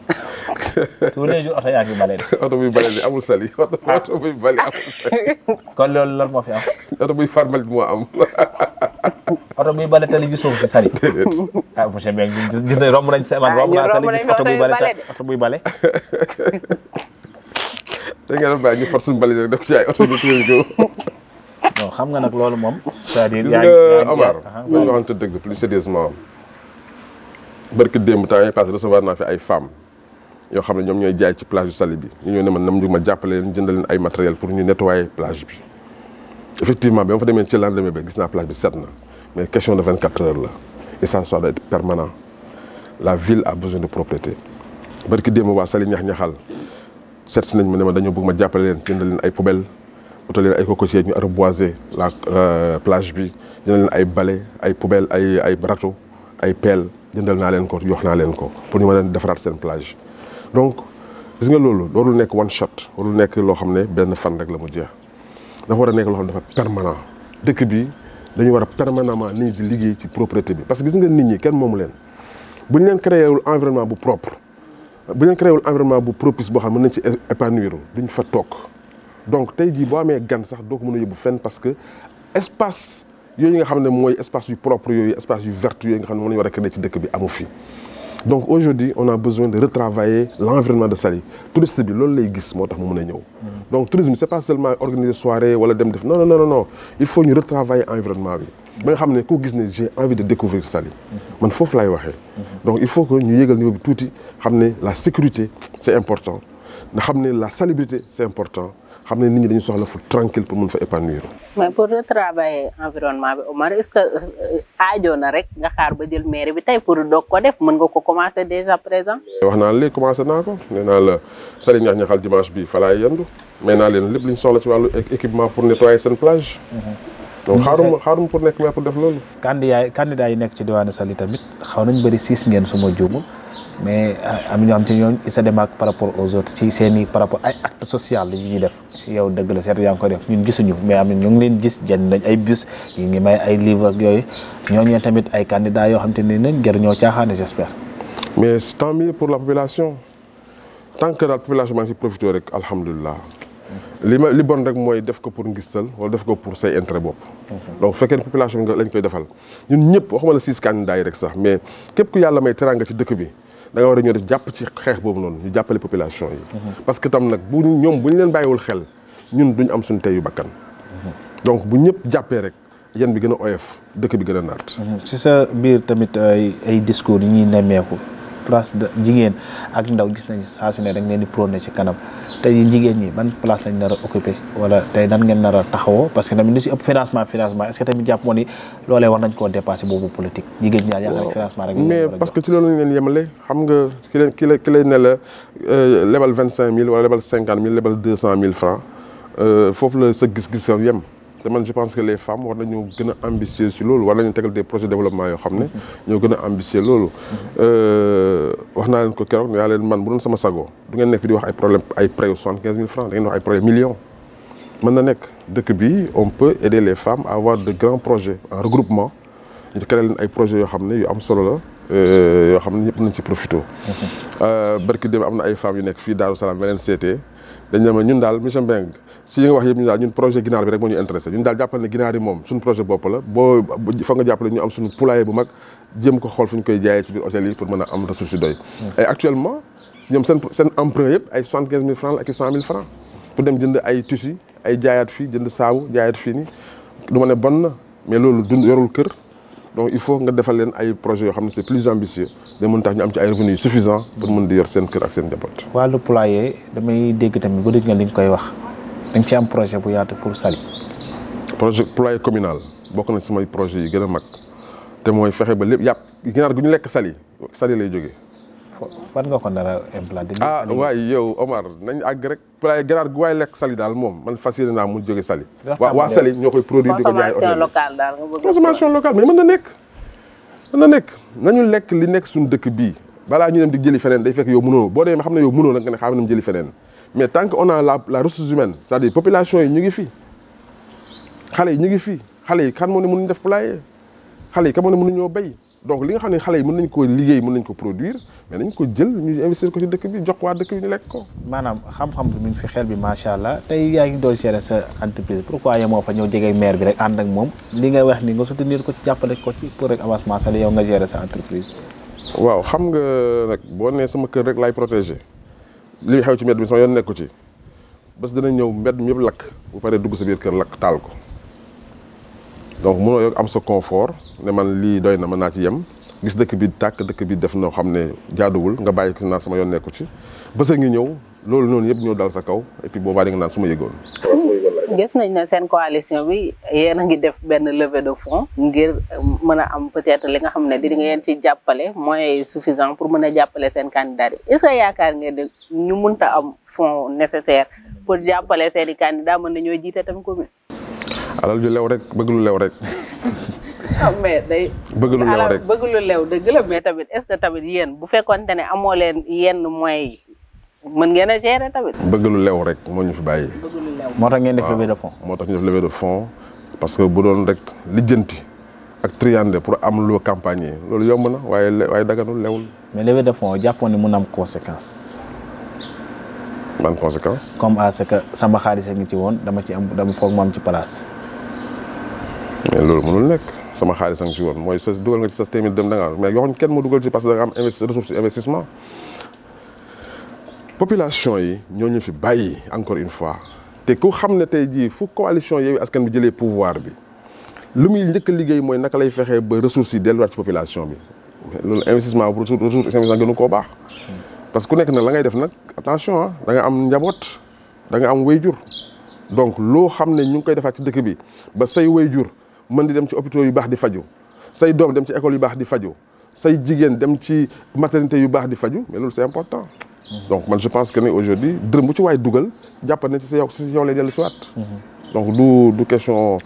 [SPEAKER 1] tous les jours oto yaa ngi bale de
[SPEAKER 4] oto buy bale di amul Saly oto buy bale amul Saly
[SPEAKER 1] kon loolu lan moo fi am
[SPEAKER 4] oto buy farmal moo am
[SPEAKER 1] oto buy bale tali gisoo fi Saly bu sembe romb nañ sa man romb naa Saly gis oto buy bale
[SPEAKER 4] te nga def bàyyi ñu force suñu bale rek def ci ay oto ñu tuuti ko
[SPEAKER 1] non xam nga nag loolu moom c'est-à-dire
[SPEAKER 4] gis nga Omar dañu waxante dëgg plus sérieusement barki démb temps yi passé recevoir naa fi ay femmes yoo xam ne ñoom ñooy jaay ci plage yu Saly bi ñu ñëw ne man nam ñu ma jàppale leen jëndal leen ay matériel pour ñu nettoyer plage bi effectivement bi ma fa demee ci lendemain bi gis naa plage bi set na mais question de 24 heures la et ça doit être permanent la ville a besoin de propreté barki démb waa Saly ñax-ñaxal seet si nañ ma ne ma dañoo bëgg ma jàppale leen jëndal leen ay poubelle utal leen ay cocotiers ñu reboiser la plage bi jëndal leen ay balai ay poubelle ay râteau ay pelle jëndal naa leen ko jox naa leen ko pour ñu mën a defaraat seen plage donc gis nga loolu warul nekk one shot warul nekk loo xam ne benn fan rek la mu jeex dafa war a nekk loo xam ne dafa permanent dëkk bi dañu war a permanemment nit ñi di liggéey ci propreté bi parce que gis nga nit ñi kenn moomu leen bu ñu leen créé wul environnement bu propre bu ñu leen créé wul environnement bu propice boo xam ne mën nañ ci épanouir duñ fa toog donc tey jii boo amee gan sax doo ko mën a yóbbu fenn parce que espace yooyu nga xam ne mooy espace yu propre yooyu espace yu vert yooyu nga xam ne moom la ñu war a créé ci dëkk bi amu fi donc aujourd'hui on a besoin de retravailler l'environnement de Saly touriste bi loolu lay gis moo tax mu mën a ñëw donc tourisme c'est pas seulement organiser soirée wala dem def non il faut ñu retravailler environnement bi ba nga xam ne ku gis ne j'ai envie de découvrir Saly man foofu laay waxee donc il faut que ñu yéegal niveau bi tuuti xam ne la sécurité c'est important nga xam ne la salubrité c'est important xam ne nit ñi dañu soxla fu tranquille pour mën fa épanouir.
[SPEAKER 2] mais pour retravailler environnement bi Omar est-ce que aajo na rek nga xaar ba jël mairie bi tey pour doog ko def mën nga ko commencer déjà présent.
[SPEAKER 4] wax naa léegi commencé naa ko nee naa la Saly ñax-ñaxal dimanche bi fa laay yendu mais naa leen lépp li ñu soxla ci wàllu équipement pour nettoyer seen plage. donc xaaruma pour nekk maire pour def loolu.
[SPEAKER 1] candidat yi nekk ci diwaanu Saly tamit xaw nañ bëri 6 ngeen suma juumul mais am ñoo xam te ñooñu il se démarque par rapport aux autres ci seen par rapport ay acte social la ñuy def yow dëgg la seet yaa ngi koy def ñun gisuñu mais am na ñu ngi leen gis jënd nañ ay bus yi ngi may ay livre ak yooyu ñooñu tamit ay candidats yoo xam te ne nañ jar ñoo caaxaane j'espère.
[SPEAKER 4] mais c'est tant mieux pour la population tant que la population maa ngi ci profité rek alhamdulilah. li bon rek mooy def ko pour ngistal wala def ko pour say intérêt bopp. donc fekkee ne population bi lañ koy defal ñun ñëpp waxuma la 6 candidats yi rek sax mais képp ku yàlla may teranga ci dëkk bi da nga war a ñëw def jàpp ci xeex boobu noonu ñu jàppale population yi. parce que tam nag bu ñu leen bàyyiwul xel ñun duñ am suñu teyu bakkan. donc bu ñëpp jàppee rek yan bi gën a oyof dëkk bi gën a naat.
[SPEAKER 1] ci sa biir tamit ay discours yi ñuy nemmeeku place de jigéen ak ndaw gis nañ saa su ne dañ leen di prôné ci kanam tey jigéen ñi ban place lañ nar a occupé wala tey nan ngeen nar a taxawoo parce que tamit li si ëpp financement est-ce que tamit jàpp moo ni loolee war nañ koo dépassé boobu politique jigéen ñi daal yaakaar financement rek
[SPEAKER 4] mais parce que ci loolu lañ leen yemale xam nga ki lay ne la lebal 25 000 wala lebal 50 000 lebal 200 000 francs foofu la sa gis-gis yem te man je pense que les femmes war nañu gën a ambitieuses ci loolu war nañu tegal des projets de développement yoo xam ne ñoo gën a ambitieux loolu wax naa leen ko keroog ne yaa leen man bu doon sama sago du ngeen nekk fi di wax ay problème ay prêts yu 75 000 francs da ngeen wax ay projets millions mën na nekk dëkk bi on peut aider les femmes à avoir de grands projets en regroupement ñu créer leen ay projets yoo xam ne yu am solo la yoo xam ne ñëpp nañ ci profité barki dem am na ay femmes yu nekk fii Daaru Salaam beneen seetee dañ ne ma ñun daal monsieur Mbengue si yi nga wax yëpp ñu daal ñun projet ginaar bi rek moo ñu intéressé ñun daal jàppal ne ginaar yi moom suñu projet bopp la boo fa nga jàppale ñu am suñu poulailler bu mag jéem ko xool fu ñu koy jaayee ci biir hôtel yi pour mën a am ressources yu doy et actuellement ñoom seen emprunt yëpp ay 75 000 francs la ak 100 000 francs pour dem jënd ay tissus ay jaayaat fii jënd saabu jaayaat fii nii du ma ne bon na mais loolu dund yorul kër donc il faut nga defal leen ay projets yoo xam ne c'est plus ambitieux day mën tax ñu am ci ay revenus suffisants pour mën di yor seen kër ak seen njaboot.
[SPEAKER 1] wàllu poulailler damay dégg tamit bu dégg nga li nga koy wax dañ ci am projet bu yaatu pour Saly.
[SPEAKER 4] projet poulailler communal bokk na samay projet yi gën a mag te mooy fexe ba lépp yàpp ginaar gu ñu lekk Saly lay jógee.
[SPEAKER 1] fan nga ko nar a implanté.
[SPEAKER 4] waaye yow Omar nañ àgg rek poulailler ginaar gu waay lekk Saly daal moom man fas yéene naa mu jóge Saly. waa Saly ñoo koy produire di ko jaay
[SPEAKER 2] consommation locale daal nga bëgg
[SPEAKER 4] consommation locale mais mën na nekk nañu lekk li nekk suñu dëkk bii balaa ñu dem di jëli feneen day fekk yow mënoo boo demee xam ne yow mënoo nag nga ne xam ne jëli feneen mais tant que on a la ressource humaine c'est-à-dire population yi ñu ngi fi xale yi ñu ngi fi xale yi kan moo ne mënuñ def poulailler xale yi kan moo ne mënuñoo béy donc li nga xam ne xale yi mën nañ ko liggéey mën nañ ko produire mais nañ ko jël ñu investir ko ci dëkk bi jox waa dëkk bi ñu lekk ko.
[SPEAKER 1] maanaam xam-xam bi mi ngi fi xel bi macha allah tey yaa ngi doon gérer sa entreprise pourquoi yemoo fa ñëw jege maire bi rek ànd ak moom li nga wax ni nga soutenir ko ci jàppale ko ci pour rek avancement Saly yow nga gérer sa entreprise.
[SPEAKER 4] waaw xam nga nag boo nee sama kër rek laay protéger li xew ci mbedd bi sama yoon nekku ci bés dana ñëw mbedd mi yëpp lakk bu paree dugg sa biir kër lakk taal ko. donc mënoo yow am sa confort ne man lii doy na mën naa ci yem gis dëkk bi tàkk dëkk bi def noo xam ne jaaduwul nga bàyyi ko naan sama yoon nekku ci bés a ngi ñëw loolu noonu yëpp ñëw dal sa kaw et puis boobaa di nga naan su ma yëgoon.
[SPEAKER 2] gis nañ ne seen coalition bi yéen a ngi def benn levée de fonds ngir mën a am peut-être li nga xam ne di nga yéen ci jàppale moyens suffisants pour mën a jàppale seen candidat yi est-ce que yaakaar ngeen ne ñu mënta am fonds nécessaire pour jàppale seen i candidat mën nañoo jiite tamit commune.
[SPEAKER 4] alal ju lew rek bëgg lu lew rek.
[SPEAKER 2] mais day.
[SPEAKER 4] bëgg lu lew rek
[SPEAKER 2] bëgg lu lew dëgg la mais tamit est-ce que tamit yéen bu fekkoonte ne amoo leen yenn moyens yi mën ngeen a gérer tamit.
[SPEAKER 4] bëgg lu lew rek moo ñu fi bàyyi.
[SPEAKER 2] bëgg lu lew
[SPEAKER 1] moo tax ngeen def levée de fonds.
[SPEAKER 4] moo tax ñu def levée de fonds parce que bu doon rek lijjanti ak triande pour am loo campagne loolu yomb na waaye daganul lewul.
[SPEAKER 1] mais levée de fonds jàppoon ni mun am conséquence.
[SPEAKER 4] ban conséquence.
[SPEAKER 1] comme à ce que sama xaalis a ngi ci woon dama foog mu am ci place.
[SPEAKER 4] mais loolu mënul nekk sama xaalis a ngi ci woon mooy sa dugal nga ci sa téeméer dem da nga mais yoo xam kenn moo dugal ci parce que da nga am ressource investissement. population yi ñoo ñu fi bàyyi encore une fois te ku xam ne tey jii fu coalition Yewwi Askan Wi jëlee pouvoir bi lu muy njëkk a liggéey mooy naka lay fexee ba ressources yi delluwaat ci population bi loolu investissement pour ressource investissement gënu koo baax. parce que ku nekk nag la ngay def nag attention da nga am njaboot da nga am wayjur donc loo xam ne ñu ngi koy defaat ci dëkk bi ba say wayjur mën di dem ci hôpitaux yu baax di faju say doom dem ci école yu baax di faju say jigéen dem ci maternité yu baax di faju mais loolu c'est important. donc man je pense que ne aujourd'hui dërëm bu ci waay dugal jàpp na ci sa yow lay dellu si waat. donc du question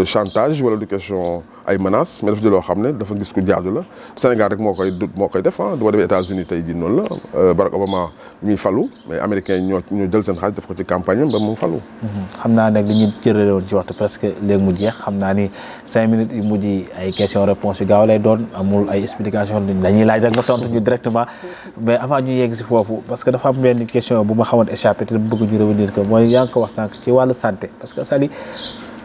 [SPEAKER 4] chantage wala du question ay menaces mais dafa di loo xam ne dafa gis ku jaadu la Sénégal rek moo koy def ah boo demee États-Unis tey jii noonu la Barack Obama muy falu mais américains yi ñoo jël seen xaalis def ko ci campagne am ba mu falu.
[SPEAKER 1] xam naa nag li ñu jërële woon ci waxtu presque léegi mu jeex xam naa ni 5 minutes yu mujj ay question réponse yu gaaw lay doon amul ay explication dañuy laaj rek nga tontu ñu directement mais avant ñu yegg si foofu parce que dafa am benn question bu ma xawoon échappé te bëgg ñu revenir que mooy yaa ngi ko wax sànq ci wàllu santé parce que Saly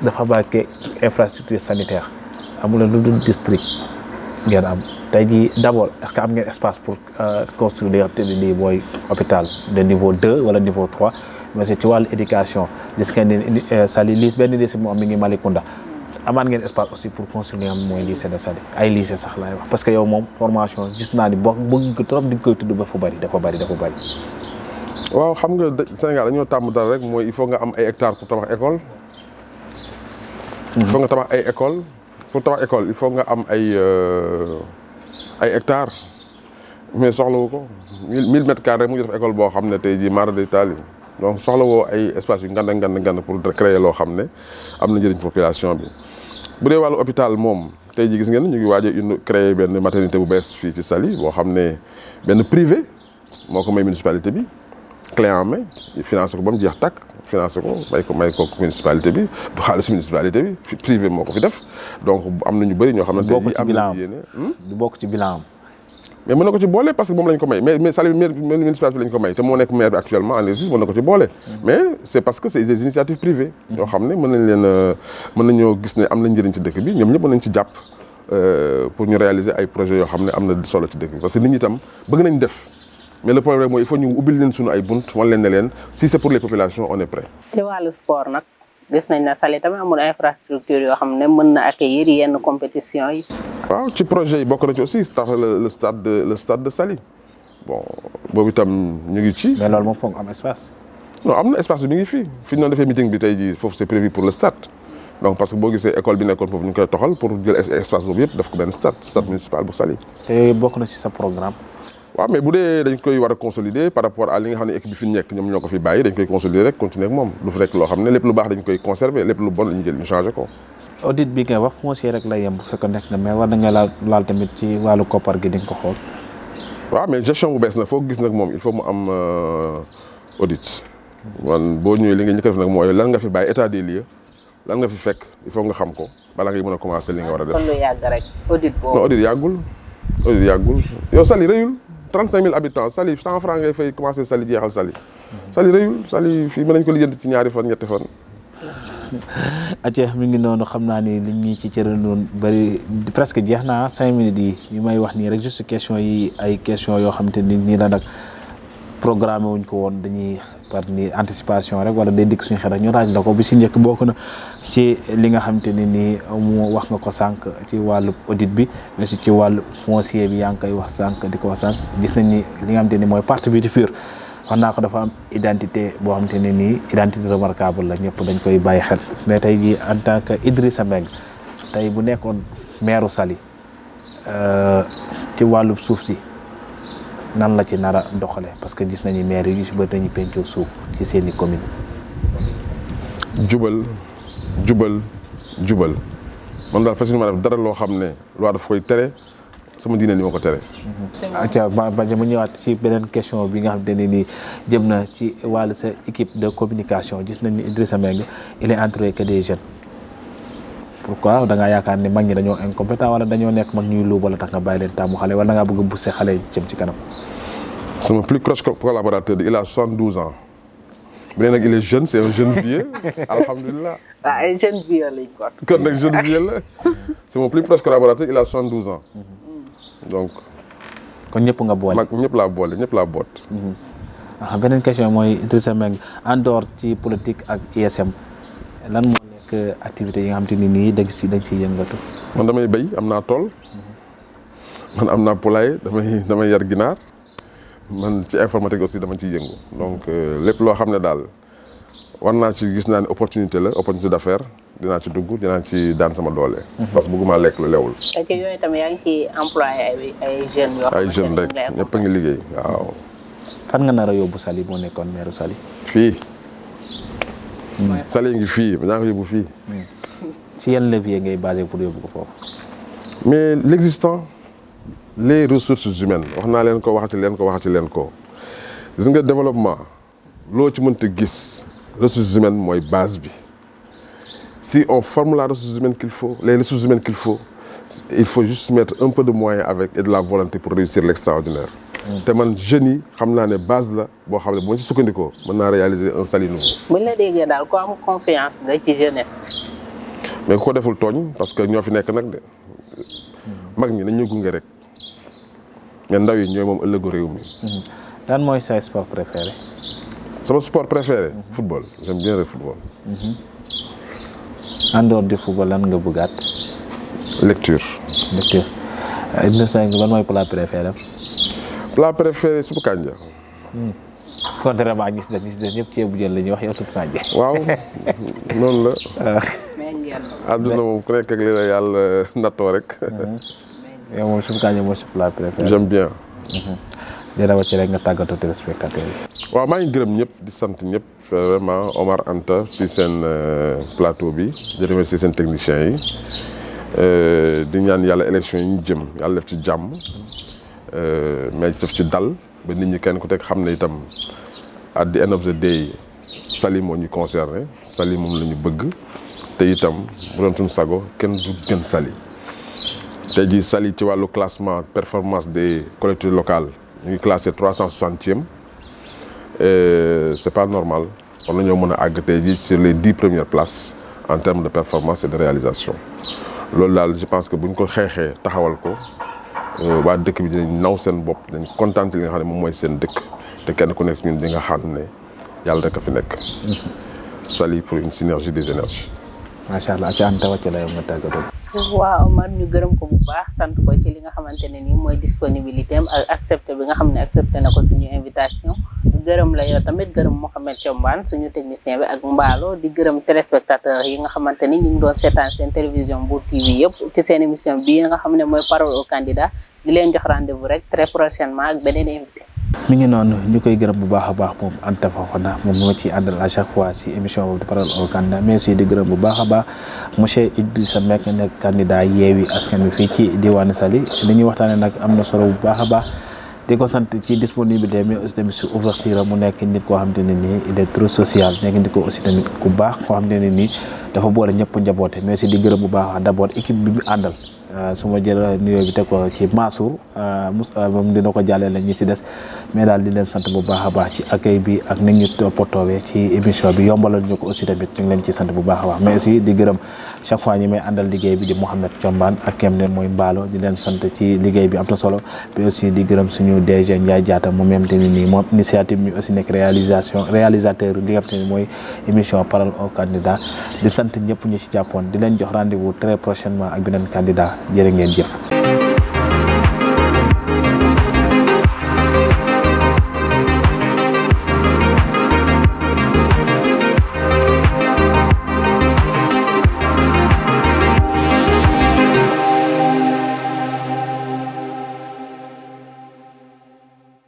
[SPEAKER 1] dafa bàkkee infrastructure sanitaire amul lu dul district ngeen am tey jii d'abord est-ce que am ngeen espace pour construire li nga xam te ne nii mooy hôpital de niveau 2 wala niveau 3 mais c'est ci wàllu éducation gis ngeen ni Saly lycée benn lycée mu am mi ngi Malicounda amaat ngeen espace aussi pour construire li nga xam mooy lycée de Saly ay lycée sax laay wax parce que yow moom formation gis naa ni boo bëgg trop di nga koy tudd ba dafa bari.
[SPEAKER 4] waaw xam nga Sénégal dañoo tàmm dara rek mooy il faut nga am ay hectares pour tabax école. il faut nga tabax ay école pour tabax école il faut nga am ay hectares mais soxlawu ko 1000 mètres carrés rek mu ngi def école boo xam ne tey jii mara day taali donc soxlawoo ay espace yu ngand pour créer loo xam ne am na njëriñ population bi. bu dee wàllu hôpital moom tey jii gis ngeen ñu ngi waaj a créer benn maternité bu bees fii ci Saly boo xam ne benn privé moo ko may municipalité bi clé en main financé ko ba mu jeex tàkk. financé ko may ko municipalité bi du xaalis municipalité bi privé moo ko fi def donc am na ñu bëri ñoo xam ne tey am na yéene
[SPEAKER 1] du bokk ci bilan am
[SPEAKER 4] mais mën na ko ci boole parce que moom lañ ko may mais Saly municipalité bi lañ ko may te moo nekk maire bi actuellement en exercice mën na ko ci boole mais c'est parce que c'est des initiatives privées yoo xam ne mën nañoo gis ne am na njëriñ ci dëkk bi ñoom ñëpp mën nañ ci jàpp pour ñu réaliser ay projets yoo xam ne am na solo ci dëkk bi parce que nit ñi tam bëgg nañ def mais le problème mooy il faut ñu ubbil leen suñu ay bunt wan leen ne leen si c'est pour les populations on est prêt.
[SPEAKER 2] ci wàllu sport nag gis nañ ne Saly tamit amul infrastructure yoo xam ne mën na accueillir yenn compétition yi.
[SPEAKER 4] waaw ci projet yi bokk na ci aussi tax le stade de Saly bon boobu itam ñu ngi ci.
[SPEAKER 1] mais loolu moom foog am espace.
[SPEAKER 4] non am na espace bi mi ngi fii fi ñu doon defee meeting bi tey jii foofu c'est prévu pour le stade donc parce que boo gisee école bi nekkoon foofu ñu koy toxal pour jël espace boobu yëpp def ko benn stade municipal bu Saly.
[SPEAKER 1] te bokk na ci sa programme.
[SPEAKER 4] waaw mais bu dee dañ koy war a consolider par rapport à li nga xam ne équipe bi fi nekk ñoom ñoo ko fi bàyyi dañ koy consolider rek continuer ak moom lu fi nekk loo xam ne lépp lu baax dañ koy conserver lépp lu bon la ñu jël ñu changer ko.
[SPEAKER 1] audit bi nga wax foncier rek la yem bu fekkoon nekk nga mais war na nga laal tamit ci wàllu koppar gi di nga ko xool.
[SPEAKER 4] waaw mais gestion bu bees nag foo gis nag moom il faut mu am audit man boo ñëwee li nga njëkk a def nag mooy lan nga fi bàyyi état des lieux lan nga fi fekk il faut nga xam ko bala ngay mën a commencer li nga war a def.
[SPEAKER 2] kon lu yàgg rek audit boobu.
[SPEAKER 4] non audit yàggul yow Saly rëyul 35 000 habitants Saly 100 francs ngay fay commencer Saly jeexal Saly. Saly rëyul Saly fii mën nañ ko lijjanti ci ñaari fan ñetti fan.
[SPEAKER 1] acca mi ngi noonu xam naa ni li ñu ci cëral noonu bëri presque jeex naa 5 minutes yi may wax nii rek juste question yi ay question yoo xam te ni nii la nag programme wuñ ko woon dañuy par ni anticipation rek wala day dikk suñu xel rek ñu raaj la ko bi si njëkk bokk na ci li nga xam te ni nii mu wax nga ko sànq ci wàllu audit bi mais aussi ci wàllu foncier bi yaa ngi koy wax sànq di ko wax sànq gis nañ ni li nga xam te ni mooy partie bi pure wax naa ko dafa am identité boo xam te ne nii identité remarquable la ñëpp dañ koy bàyyi xel mais tey jii en tant que Idrissa Mbengue tey bu nekkoon maire Saly ci wàllu suuf si nan la ci nar a doxale parce que gis nañu maire yi si bëri dañuy pencoo suuf ci seeni commune
[SPEAKER 4] jubal man daal facilement def dara loo xam ne loi daf koy tere sama diine ni ma ko tere.
[SPEAKER 1] acca ba mu ñëwaat ci beneen question bi nga xam te ne nii jëm na ci wàllu sa équipe de communication gis nañ ni Idrissa Mbengue il est entouré que des jeunes pourquoi da ngaa yaakaar ni mag ñi dañoo incompétent wala dañoo nekk mag ñuy luub wala tax nga bàyyi leen taamu xale wala da ngaa bëgg a pousser xale jëm ci kanam.
[SPEAKER 4] sama plus proche collaborateur il a 72 ans bu dee nag il est jeune c'est un jeune vieux alhamdulilah.
[SPEAKER 2] waaw ay jeune vieux lañ ko.
[SPEAKER 4] kon nag jeune vieux la c'est mon plus proche collaborateur il a 72 ans. donc.
[SPEAKER 1] kon ñëpp nga boole.
[SPEAKER 4] mag ñëpp laa boole ñëpp laa boot.
[SPEAKER 1] beneen question mooy Idrissa Mbengue en dehors ci politique ak ISM lan moo nekk activités yi nga xam te ni nii dañ si yëngatu.
[SPEAKER 4] man damay béy am naa tool man am naa poulailler damay yar ginaar man ci informatique aussi dama ciy yëngu donc lépp loo xam ne daal war naa ci gis naa ne opportunité la opportunité d'affaires dinaa ci dugg dinaa ci daan sama doole. parce que bëgguma lekk lu lewul.
[SPEAKER 2] te ci yooyu tamit yaa ngi ciy employé ay jeunes yoo
[SPEAKER 4] ay jeunes rek ñëpp a ngi liggéey waaw.
[SPEAKER 1] fan nga nar a yóbbu Saly moo nekkoon maire Saly.
[SPEAKER 4] fii Saly ngi fii dinaa ko yóbbu fii.
[SPEAKER 1] ci yan levier ngay basé pour yóbbu ko foofu.
[SPEAKER 4] mais l'existant les ressources humaines wax naa leen ko waxati leen ko gis nga développement loo ci mënta gis ressources humaines mooy base bi si on forme la ressource humaine qu'il faut les ressources humaines qu'il faut il faut juste mettre un peu de moyens avec et de la volonté pour réussir l'extraordinaire. te man jeunes yi xam naa ne base la boo xam ne bu ma si sukkandikoo mën naa réaliser un Saly nouveau.
[SPEAKER 2] buñ la déggee daal ko am confiance nga ci jeunesse.
[SPEAKER 4] mais ku ko deful tooñ parce que ñoo fi nekk nag de mag ñi nañ ñu gunge rek mais ndaw yi ñooy moom ëllëgu réew mi.
[SPEAKER 1] lan mooy sa sport préféré.
[SPEAKER 4] sama sport préféré. football j'aime bien le football.
[SPEAKER 1] en dehors du football lan nga bëggaat.
[SPEAKER 4] lecture.
[SPEAKER 1] lan mooy plat préféré.
[SPEAKER 4] plat préféré suppu kanja.
[SPEAKER 1] contrairement ak ñi si des ñëpp ceebu jën la ñuy wax yow suppu kanja.
[SPEAKER 4] waaw noonu la.
[SPEAKER 2] mais ngeen.
[SPEAKER 4] àdduna moom ku nekk ak li la yàlla nattoo rek.
[SPEAKER 1] yow moom suppu kanja mooy sa plat préféré.
[SPEAKER 4] j'aime bien.
[SPEAKER 1] di la wàcc rek nga tàggatoo téléspectateurs yi.
[SPEAKER 4] waaw maa ngi gërëm ñëpp di sant ñëpp vraiment Omar Anta ci seen plateau bi di remercier seen techniciens yi di ñaan yàlla élection yi ñu jëm yàlla def ci jàmm mais def ci dal ba nit ñi kenn ku teg xam ne itam at the end of the day Saly moo ñu concerné Saly moom la ñu bëgg te itam bu doon suñu sago kenn du gën Saly tey jii Saly ci wàllu classement performance des collectivités locales ñu ngi classé 360e c'est pas normal war nañoo mën a àgg tey jii sur les 10 premières places en termes de performance et de réalisation loolu daal je pense que bu ñu ko xeexee taxawal ko waa dëkk bi dinañ naw seen bopp dinañ kontaan li nga xam ne moom mooy seen dëkk te kenn ku nekk ñun di nga xam ne yàlla rek a fi nekk. Saly pour une synergie des énergies.
[SPEAKER 1] macha allah ci Anta wàcc la yow nga tàggatoo.
[SPEAKER 2] waaw Omar ñu gërëm ko bu baax sant ko ci li nga xamante ne nii mooy disponibilité am ak accepté bi nga xam ne accepté na ko suñu invitation gërëm la yow tamit gërëm Mouhamed Thiombane suñu technicien bi ak Mballo di gërëm téléspectateurs yi nga xamante ni ñu ngi doon seetaan seen télévision Mbour TV yëpp ci seen émission bii nga xam ne mooy parole au candidat di leen jox rendez-vous rek très prochainement ak beneen invité.
[SPEAKER 1] mi ngi noonu ñu koy gërëm bu baax a baax moom Anta Fofana moom moo ciy àndal à chaque fois si émission boobu di parole au candidat mais aussi di gërëm bu baax a baax monsieur Idrissa Seck nekk candidat Yewwi Askan Wi fii ci diwaanu Saly li ñuy waxtaanee nag am na solo bu baax a baax di ko sant ci disponibilité mais aussi tamit si ouverture mu nekk nit koo xamante ne nii il est trop social nekk nit ko aussi tamit ku baax koo xamante ne nii dafa boole ñëpp njaboote mais aussi di gërëm bu baax d'abord équipe bi mu àndal su ma jël nuyoo bi teg ko ci Mansour moom dina ko jàllale la ñi si des mais daal di leen sant bu baax a baax ci accueil bi ak ni ñu toppatoowee ci émission bi yombalal ñu ko aussi tamit ñu ngi leen ci sant bu baax a baax mais aussi di gërëm chaque fois ñi may àndal liggéey bi di Mouhamed Thiombane ak kem ne mooy Mballo di leen sant ci liggéey bi am na solo mais aussi di gërëm suñu DG Ndiaye Diatta moom même tamit nii moom initiative mi aussi nekk réalisateur li nga xam te ni mooy émission parole au candidat di sant ñëpp ñu ci jàppoon di leen jox rendez-vous très prochainement ak beneen candidat jërë ngeen jëf